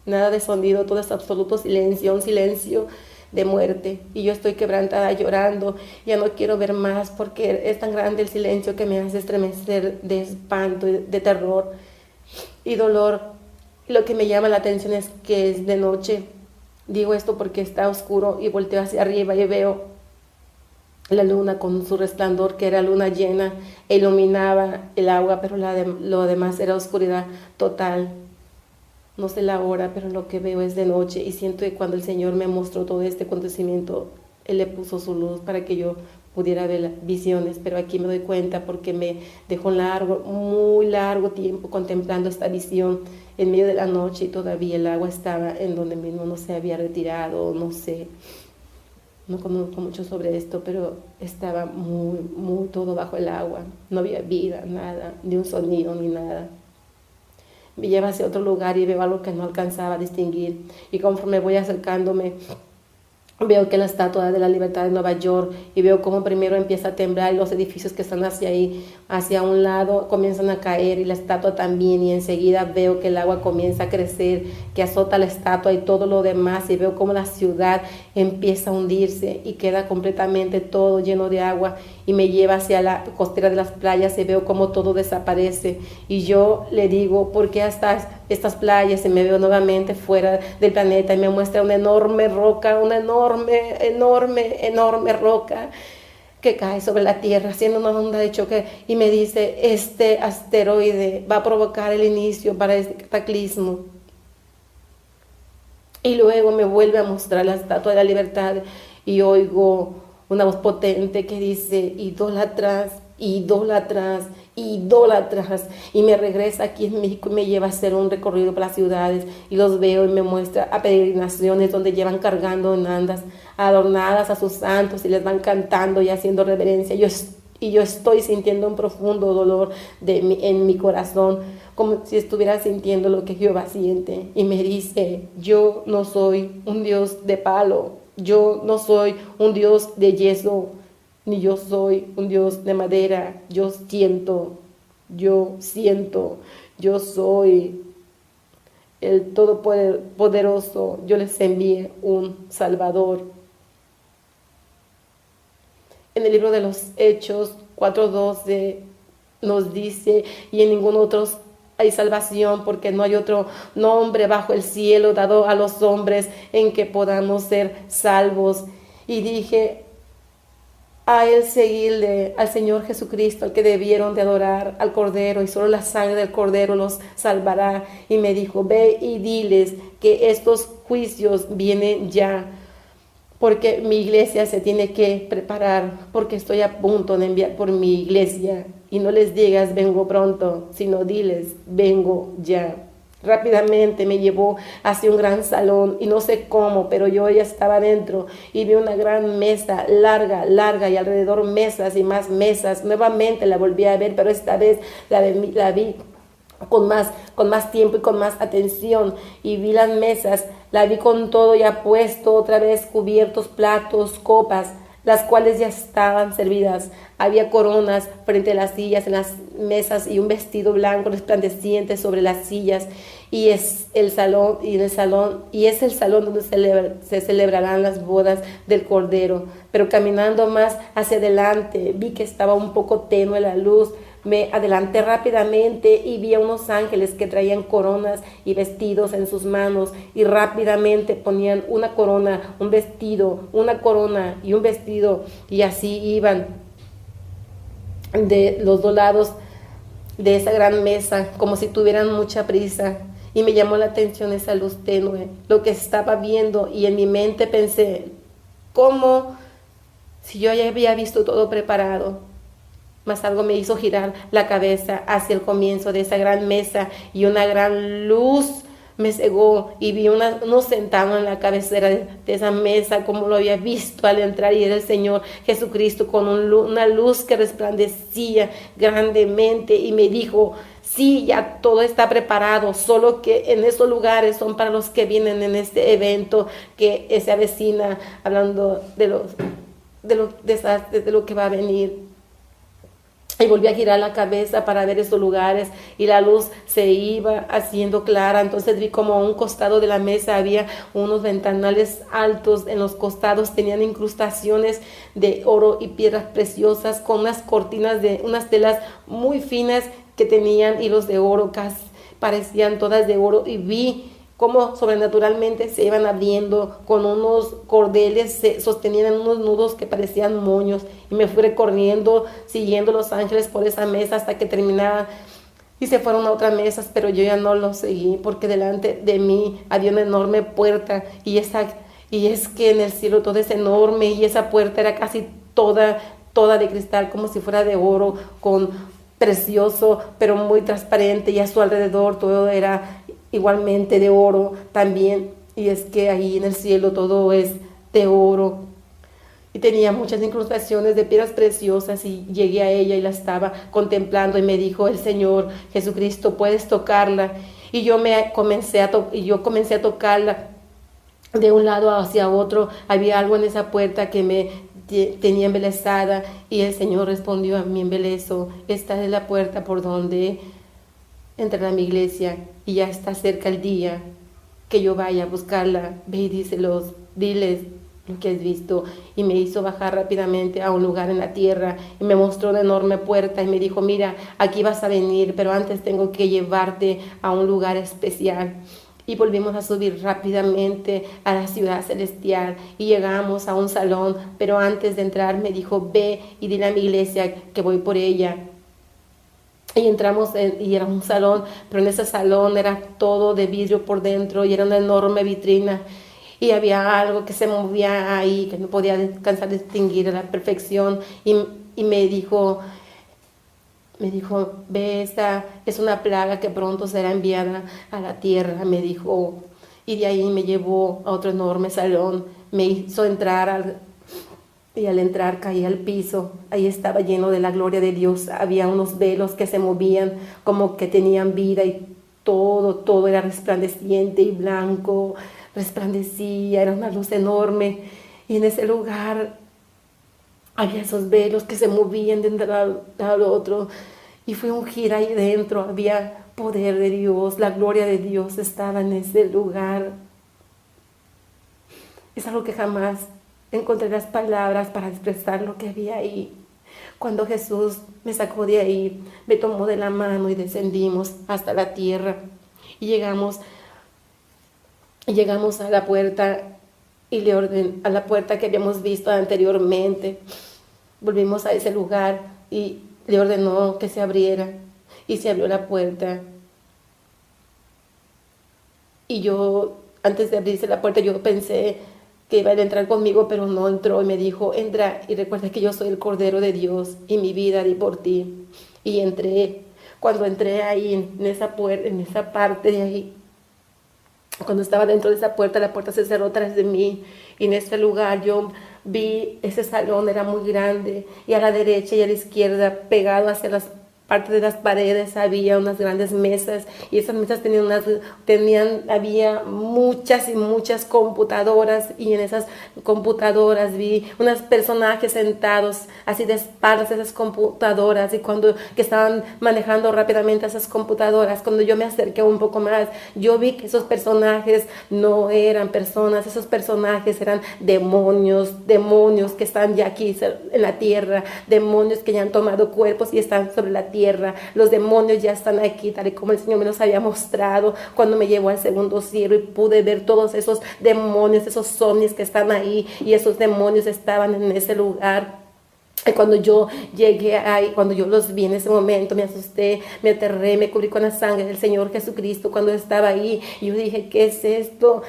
nada de sonido, todo es absoluto silencio, un silencio de muerte, y yo estoy quebrantada llorando. Ya no quiero ver más porque es tan grande el silencio que me hace estremecer de espanto, de terror y dolor. Lo que me llama la atención es que es de noche. Digo esto porque está oscuro y volteo hacia arriba y veo la luna con su resplandor, que era luna llena, e iluminaba el agua, pero lo demás era oscuridad total. No sé la hora, pero lo que veo es de noche, y siento que cuando el Señor me mostró todo este acontecimiento, Él le puso su luz para que yo pudiera ver visiones, pero aquí me doy cuenta porque me dejó muy largo tiempo contemplando esta visión en medio de la noche, y todavía el agua estaba en donde mismo, no se había retirado, no sé, no conozco mucho sobre esto, pero estaba muy todo bajo el agua, no había vida, nada, ni un sonido, ni nada. Me lleva hacia otro lugar y veo algo que no alcanzaba a distinguir, y conforme voy acercándome Veo que la Estatua de la Libertad de Nueva York, y veo cómo primero empieza a temblar y los edificios que están hacia ahí, hacia un lado, comienzan a caer, y la estatua también, y enseguida veo que el agua comienza a crecer, que azota la estatua y todo lo demás, y veo cómo la ciudad empieza a hundirse y queda completamente todo lleno de agua, y me lleva hacia la costera de las playas y veo cómo todo desaparece. Y yo le digo, ¿por qué hasta estas playas? Y me veo nuevamente fuera del planeta y me muestra una enorme roca, una enorme roca que cae sobre la Tierra haciendo una onda de choque, y me dice, este asteroide va a provocar el inicio para este cataclismo. Y luego me vuelve a mostrar la Estatua de la Libertad y oigo una voz potente que dice, idólatras, idólatras, idólatras. Y me regresa aquí en México y me lleva a hacer un recorrido por las ciudades y los veo y me muestra a peregrinaciones donde llevan cargando en andas adornadas a sus santos y les van cantando y haciendo reverencia. Yo estoy sintiendo un profundo dolor en mi corazón, como si estuviera sintiendo lo que Jehová siente. Y me dice, yo no soy un Dios de palo, yo no soy un Dios de yeso, ni yo soy un Dios de madera. Yo siento, yo soy el Todopoderoso. Yo les envié un Salvador. En el libro de los Hechos 4:12 nos dice, y en ningún otro hay salvación, porque no hay otro nombre bajo el cielo dado a los hombres en que podamos ser salvos. Y dije, a él seguirle, al Señor Jesucristo, al que debieron de adorar, al Cordero, y solo la sangre del Cordero los salvará. Y me dijo, ve y diles que estos juicios vienen ya, porque mi iglesia se tiene que preparar, porque estoy a punto de enviar por mi iglesia. Y no les digas, vengo pronto, sino diles, vengo ya. Rápidamente me llevó hacia un gran salón, y no sé cómo, pero yo ya estaba dentro y vi una gran mesa, larga, y alrededor mesas y más mesas. Nuevamente la volví a ver, pero esta vez la vi con más tiempo y con más atención, y vi las mesas, la vi con todo ya puesto, otra vez cubiertos, platos, copas, las cuales ya estaban servidas. Había coronas frente a las sillas, en las mesas, y un vestido blanco resplandeciente sobre las sillas, y es el salón donde se celebrarán las bodas del Cordero. Pero caminando más hacia adelante, vi que estaba un poco tenue la luz. Me adelanté rápidamente y vi a unos ángeles que traían coronas y vestidos en sus manos, y rápidamente ponían una corona, un vestido, una corona y un vestido, y así iban de los dos lados de esa gran mesa, como si tuvieran mucha prisa. Y me llamó la atención esa luz tenue, lo que estaba viendo, y en mi mente pensé, ¿cómo? Si yo ya había visto todo preparado. Mas algo me hizo girar la cabeza hacia el comienzo de esa gran mesa, y una gran luz me cegó, y vi unos sentados en la cabecera de esa mesa, como lo había visto al entrar, y era el Señor Jesucristo con una luz que resplandecía grandemente, y me dijo, sí, ya todo está preparado, solo que en esos lugares son para los que vienen en este evento que se avecina, hablando de lo que va a venir. Y volví a girar la cabeza para ver esos lugares, y la luz se iba haciendo clara. Entonces vi como a un costado de la mesa había unos ventanales altos. En los costados tenían incrustaciones de oro y piedras preciosas, con unas cortinas de unas telas muy finas que tenían hilos de oro, casi parecían todas de oro. Y vi cómo sobrenaturalmente se iban abriendo con unos cordeles, se sostenían en unos nudos que parecían moños, y me fui recorriendo, siguiendo los ángeles por esa mesa hasta que terminaban y se fueron a otras mesas, pero yo ya no los seguí, porque delante de mí había una enorme puerta, y es que en el cielo todo es enorme, y esa puerta era casi toda de cristal, como si fuera de oro, con precioso, pero muy transparente, y a su alrededor todo era igualmente de oro también. Y es que ahí en el cielo todo es de oro, y tenía muchas incrustaciones de piedras preciosas, y llegué a ella y la estaba contemplando, y me dijo el Señor Jesucristo, puedes tocarla. Y yo comencé a tocarla, de un lado hacia otro, había algo en esa puerta que me tenía embelesada, y el Señor respondió a mi embeleso: esta es la puerta por donde entrar a mi iglesia, y ya está cerca el día que yo vaya a buscarla. Ve y diles lo que has visto. Y me hizo bajar rápidamente a un lugar en la tierra y me mostró una enorme puerta y me dijo: mira, aquí vas a venir, pero antes tengo que llevarte a un lugar especial. Y volvimos a subir rápidamente a la ciudad celestial y llegamos a un salón, pero antes de entrar me dijo: ve y dile a mi iglesia que voy por ella. Y entramos y era un salón, pero en ese salón era todo de vidrio por dentro y era una enorme vitrina. Y había algo que se movía ahí, que no podía alcanzar a distinguir a la perfección. Y me dijo: ve, esta es una plaga que pronto será enviada a la tierra, me dijo. Y de ahí me llevó a otro enorme salón, me hizo entrar y al entrar caí al piso. Ahí estaba lleno de la gloria de Dios. Había unos velos que se movían como que tenían vida, y todo era resplandeciente y blanco. Resplandecía, era una luz enorme. Y en ese lugar había esos velos que se movían de un lado al otro. Y fue un giro ahí dentro. Había poder de Dios, la gloria de Dios estaba en ese lugar. Es algo que jamás encontré las palabras para expresar lo que había ahí. Cuando Jesús me sacó de ahí, me tomó de la mano y descendimos hasta la tierra. Y llegamos a la puerta y le ordené a la puerta que habíamos visto anteriormente. Volvimos a ese lugar y le ordenó que se abriera, y se abrió la puerta. Y yo, antes de abrirse la puerta, yo pensé que iba a entrar conmigo, pero no entró, y me dijo: entra y recuerda que yo soy el Cordero de Dios y mi vida di por ti. Y entré. Cuando entré ahí en esa puerta, en esa parte de ahí, cuando estaba dentro de esa puerta, la puerta se cerró tras de mí, y en ese lugar yo vi ese salón, era muy grande, y a la derecha y a la izquierda, pegado hacia las partes de las paredes, había unas grandes mesas, y esas mesas había muchas y muchas computadoras, y en esas computadoras vi unos personajes sentados así de espaldas a esas computadoras, y que estaban manejando rápidamente esas computadoras. Cuando yo me acerqué un poco más, yo vi que esos personajes no eran personas, esos personajes eran demonios que están ya aquí en la tierra, demonios que ya han tomado cuerpos y están sobre la tierra. Los demonios ya están aquí, tal y como el Señor me los había mostrado cuando me llevó al segundo cielo, y pude ver todos esos demonios, esos ovnis que están ahí, y esos demonios estaban en ese lugar. Y cuando yo llegué ahí, cuando yo los vi en ese momento, me asusté, me aterré, me cubrí con la sangre del Señor Jesucristo cuando estaba ahí. Y yo dije: ¿qué es esto?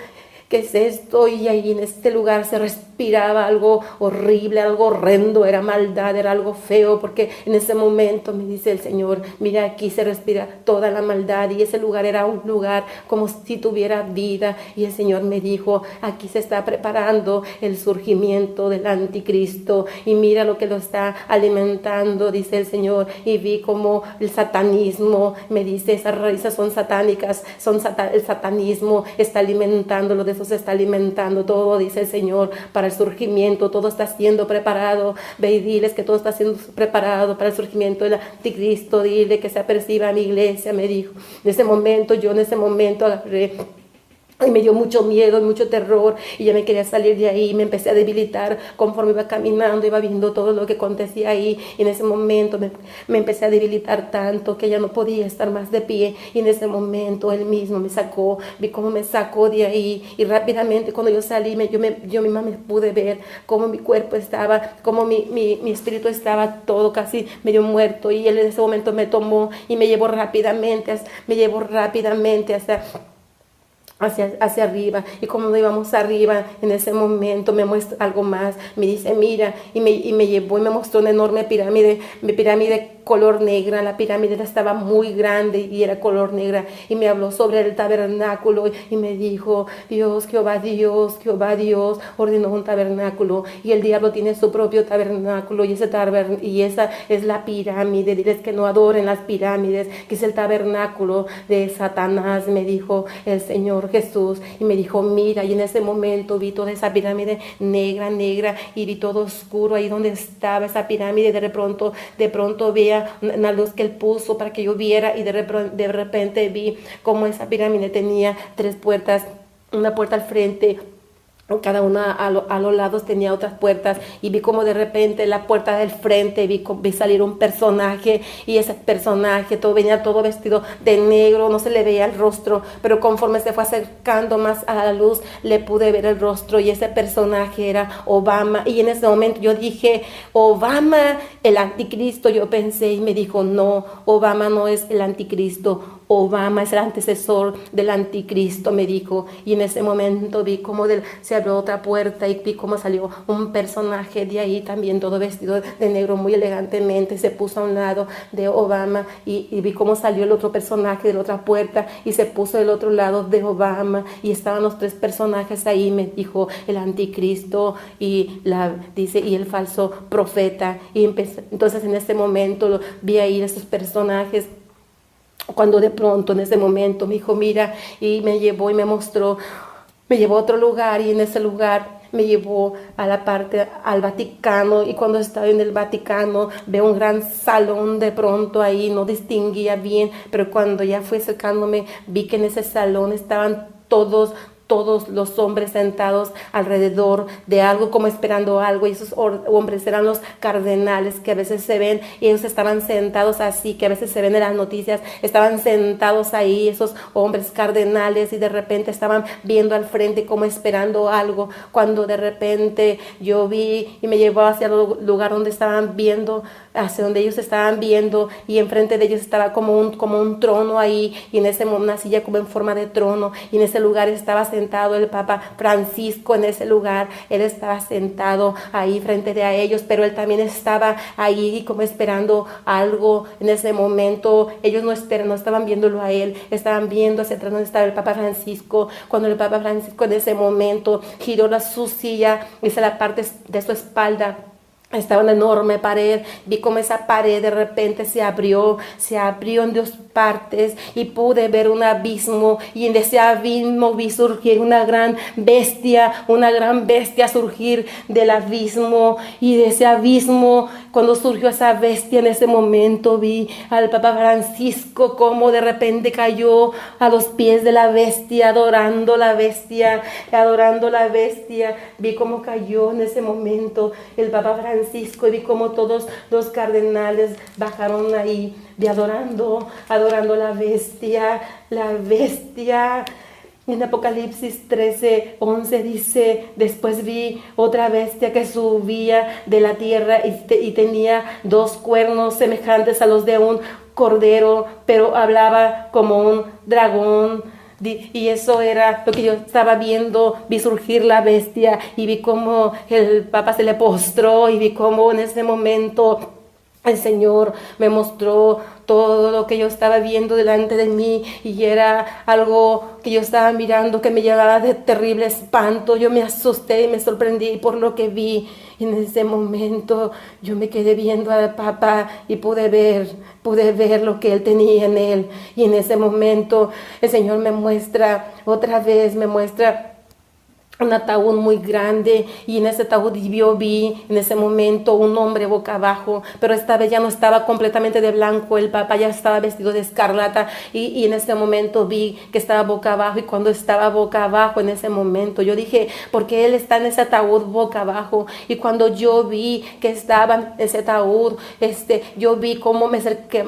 ¿Qué es esto? Y ahí en este lugar se respiraba algo horrible, algo horrendo, era maldad, era algo feo, porque en ese momento me dice el Señor: mira, aquí se respira toda la maldad, y ese lugar era un lugar como si tuviera vida. Y el Señor me dijo: aquí se está preparando el surgimiento del anticristo, y mira lo que lo está alimentando, dice el Señor. Y vi como el satanismo, me dice, esas raíces son satánicas, el satanismo está alimentándolo, de eso se está alimentando todo, dice el Señor, para el surgimiento. Todo está siendo preparado. Ve y diles que todo está siendo preparado para el surgimiento del anticristo. Dile que se aperciba a mi iglesia, me dijo. En ese momento agarré, y me dio mucho miedo y mucho terror, y ya me quería salir de ahí. Me empecé a debilitar conforme iba caminando, iba viendo todo lo que acontecía ahí, y en ese momento me empecé a debilitar tanto que ya no podía estar más de pie. Y en ese momento Él mismo me sacó, vi cómo me sacó de ahí, y rápidamente cuando yo salí, yo misma me pude ver cómo mi cuerpo estaba, cómo mi espíritu estaba todo casi medio muerto, y Él en ese momento me tomó y me llevó rápidamente hacia arriba. Y cuando íbamos arriba, en ese momento me muestra algo más, me dice: mira, y me llevó y me mostró una enorme pirámide color negra. La pirámide estaba muy grande y era color negra, y me habló sobre el tabernáculo, y me dijo: Jehová Dios ordenó un tabernáculo, y el diablo tiene su propio tabernáculo, y esa es la pirámide. Diles que no adoren las pirámides, que es el tabernáculo de Satanás, me dijo el Señor Señor Jesús, y me dijo, mira, y en ese momento vi toda esa pirámide negra, y vi todo oscuro ahí donde estaba esa pirámide. De pronto veía una luz que Él puso para que yo viera, y de repente vi como esa pirámide tenía 3 puertas, una puerta al frente, cada una a los lados tenía otras puertas, y vi como de repente en la puerta del frente vi salir un personaje, y ese personaje venía todo vestido de negro, no se le veía el rostro, pero conforme se fue acercando más a la luz le pude ver el rostro, y ese personaje era Obama. Y en ese momento yo dije, Obama, el anticristo. Yo pensé, y me dijo, no, Obama no es el anticristo, Obama es el antecesor del anticristo, me dijo. Y en ese momento vi como se abrió otra puerta, y vi cómo salió un personaje de ahí también todo vestido de negro muy elegantemente, se puso a un lado de Obama, y vi cómo salió el otro personaje de la otra puerta y se puso del otro lado de Obama, y estaban los 3 personajes ahí, me dijo, el anticristo y el falso profeta. Y entonces en ese momento vi ahí esos personajes, cuando de pronto en ese momento me dijo, mira, y me llevó y me mostró, me llevó a otro lugar, y en ese lugar me llevó a la parte, al Vaticano, y cuando estaba en el Vaticano veo un gran salón. De pronto ahí no distinguía bien, pero cuando ya fui acercándome vi que en ese salón estaban todos los hombres sentados alrededor de algo, como esperando algo, y esos hombres eran los cardenales que a veces se ven, y ellos estaban sentados así, que a veces se ven en las noticias, estaban sentados ahí esos hombres cardenales, y de repente estaban viendo al frente como esperando algo, cuando de repente yo vi y me llevó hacia el lugar donde estaban viendo, hacia donde ellos estaban viendo, y enfrente de ellos estaba como un trono ahí, y en una silla como en forma de trono, y en ese lugar estaba sentado el Papa Francisco. En ese lugar él estaba sentado ahí frente de a ellos, pero él también estaba ahí como esperando algo. En ese momento ellos no estaban viéndolo a él, estaban viendo hacia atrás donde estaba el Papa Francisco. Cuando el Papa Francisco en ese momento giró su silla, hizo la parte de su espalda, estaba una enorme pared. Vi como esa pared de repente se abrió en 2 partes, y pude ver un abismo, y en ese abismo vi surgir una gran bestia surgir del abismo. Y de ese abismo, cuando surgió esa bestia, en ese momento vi al Papa Francisco como de repente cayó a los pies de la bestia, adorando la bestia. Vi cómo cayó en ese momento el Papa Francisco, y vi cómo todos los cardenales bajaron ahí, adorando la bestia. En Apocalipsis 13:11 dice, después vi otra bestia que subía de la tierra, y tenía 2 cuernos semejantes a los de un cordero, pero hablaba como un dragón. Y eso era lo que yo estaba viendo. Vi surgir la bestia, y vi cómo el Papa se le postró, y vi cómo en ese momento el Señor me mostró todo lo que yo estaba viendo delante de mí, y era algo que yo estaba mirando que me llevaba de terrible espanto. Yo me asusté y me sorprendí por lo que vi. Y en ese momento yo me quedé viendo al Papa, y pude ver lo que él tenía en él. Y en ese momento el Señor me muestra un ataúd muy grande, y en ese ataúd yo vi en ese momento un hombre boca abajo, pero esta vez ya no estaba completamente de blanco. El Papa ya estaba vestido de escarlata, y en ese momento vi que estaba boca abajo. Y cuando estaba boca abajo en ese momento yo dije, ¿por qué él está en ese ataúd boca abajo? Y cuando yo vi que estaba en ese ataúd, yo vi cómo me acerqué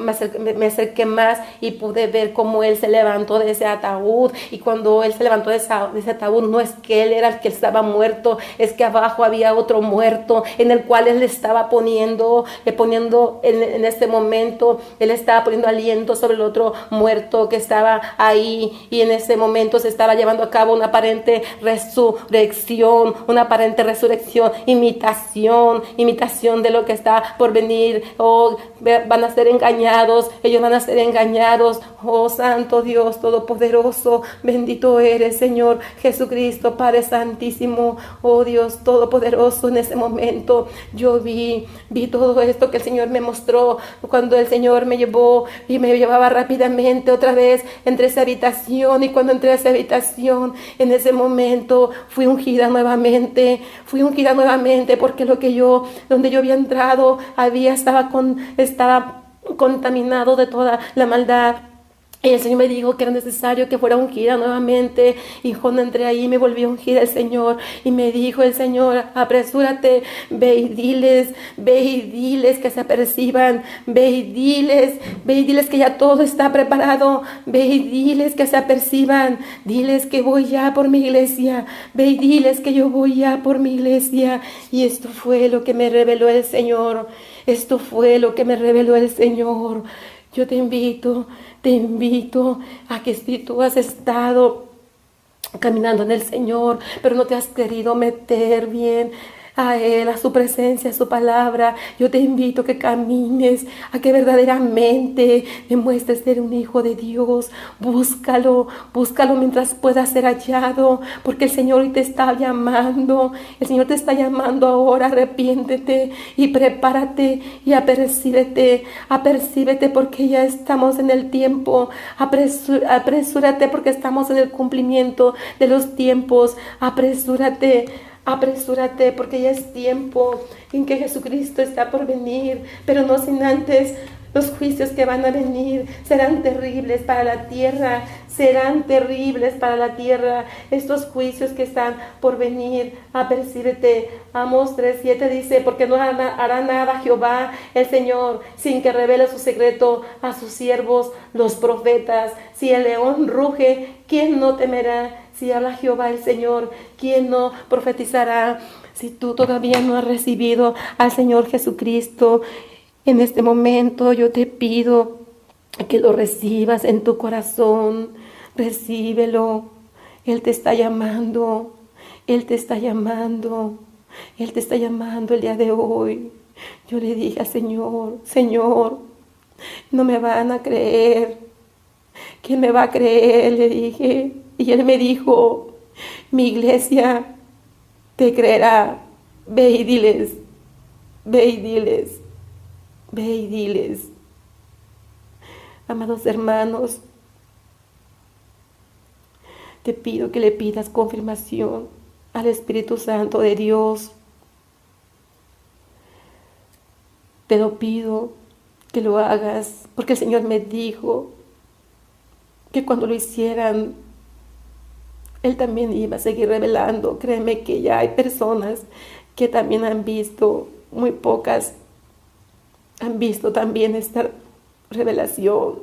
más, y pude ver cómo él se levantó de ese ataúd. Y cuando él se levantó de ese ataúd, no es que él era el que estaba muerto, es que abajo había otro muerto, en el cual él estaba poniendo en este momento, él estaba poniendo aliento sobre el otro muerto que estaba ahí. Y en ese momento se estaba llevando a cabo una aparente resurrección, imitación de lo que está por venir. Van a ser engañados, ellos van a ser engañados. Oh Santo Dios Todopoderoso, bendito eres, Señor Jesucristo, Padre Santísimo, oh Dios Todopoderoso, en ese momento yo vi todo esto que el Señor me mostró cuando el Señor me llevó y me llevaba rápidamente otra vez entre esa habitación, y cuando entré a esa habitación, en ese momento fui ungida nuevamente, porque donde yo había entrado, estaba contaminado de toda la maldad. Y el Señor me dijo que era necesario que fuera ungida nuevamente. Y cuando entré ahí me volvió a ungir el Señor. Y me dijo el Señor: apresúrate, ve y diles que se aperciban. Ve y diles que ya todo está preparado. Ve y diles que se aperciban. Diles que voy ya por mi iglesia. Ve y diles que yo voy ya por mi iglesia. Y esto fue lo que me reveló el Señor. Yo te invito a que si tú has estado caminando en el Señor, pero no te has querido meter bien a Él, a su presencia, a su palabra, yo te invito a que camines, a que verdaderamente demuestres ser un hijo de Dios. Búscalo mientras pueda ser hallado, porque el Señor hoy te está llamando. El Señor te está llamando ahora. Arrepiéntete y prepárate y apercíbete, porque ya estamos en el tiempo. Apresúrate porque estamos en el cumplimiento de los tiempos. Apresúrate porque ya es tiempo en que Jesucristo está por venir, pero no sin antes. Los juicios que van a venir serán terribles para la tierra, estos juicios que están por venir. Apercíbete. Amós 3:7 dice: porque no hará nada Jehová el Señor sin que revele su secreto a sus siervos los profetas. Si el león ruge, ¿quién no temerá? Si habla Jehová el Señor, ¿quién no profetizará? Si tú todavía no has recibido al Señor Jesucristo, en este momento yo te pido que lo recibas en tu corazón. Recíbelo. Él te está llamando. Él te está llamando el día de hoy. Yo le dije al Señor, no me van a creer. ¿Quién me va a creer? Le dije. Y Él me dijo: mi iglesia te creerá. Ve y diles. Amados hermanos, te pido que le pidas confirmación al Espíritu Santo de Dios. Te lo pido que lo hagas, porque el Señor me dijo que cuando lo hicieran, Él también iba a seguir revelando. Créeme que ya hay personas que también han visto, muy pocas han visto también esta revelación,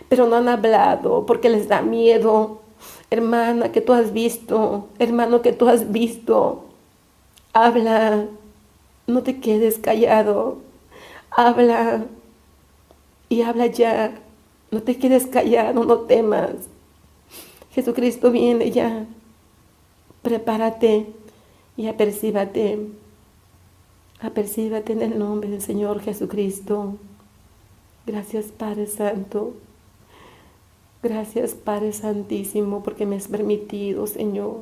pero no han hablado porque les da miedo. Hermana que tú has visto, hermano que tú has visto, habla, no te quedes callado, habla y habla ya, no te quedes callado, no temas. Jesucristo viene ya. Prepárate y apercíbate en el nombre del Señor Jesucristo. Gracias, Padre Santo. Gracias, Padre Santísimo, porque me has permitido, Señor,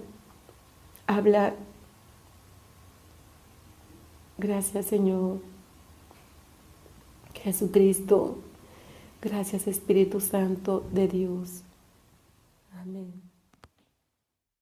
hablar. Gracias, Señor Jesucristo. Gracias, Espíritu Santo de Dios. Amén.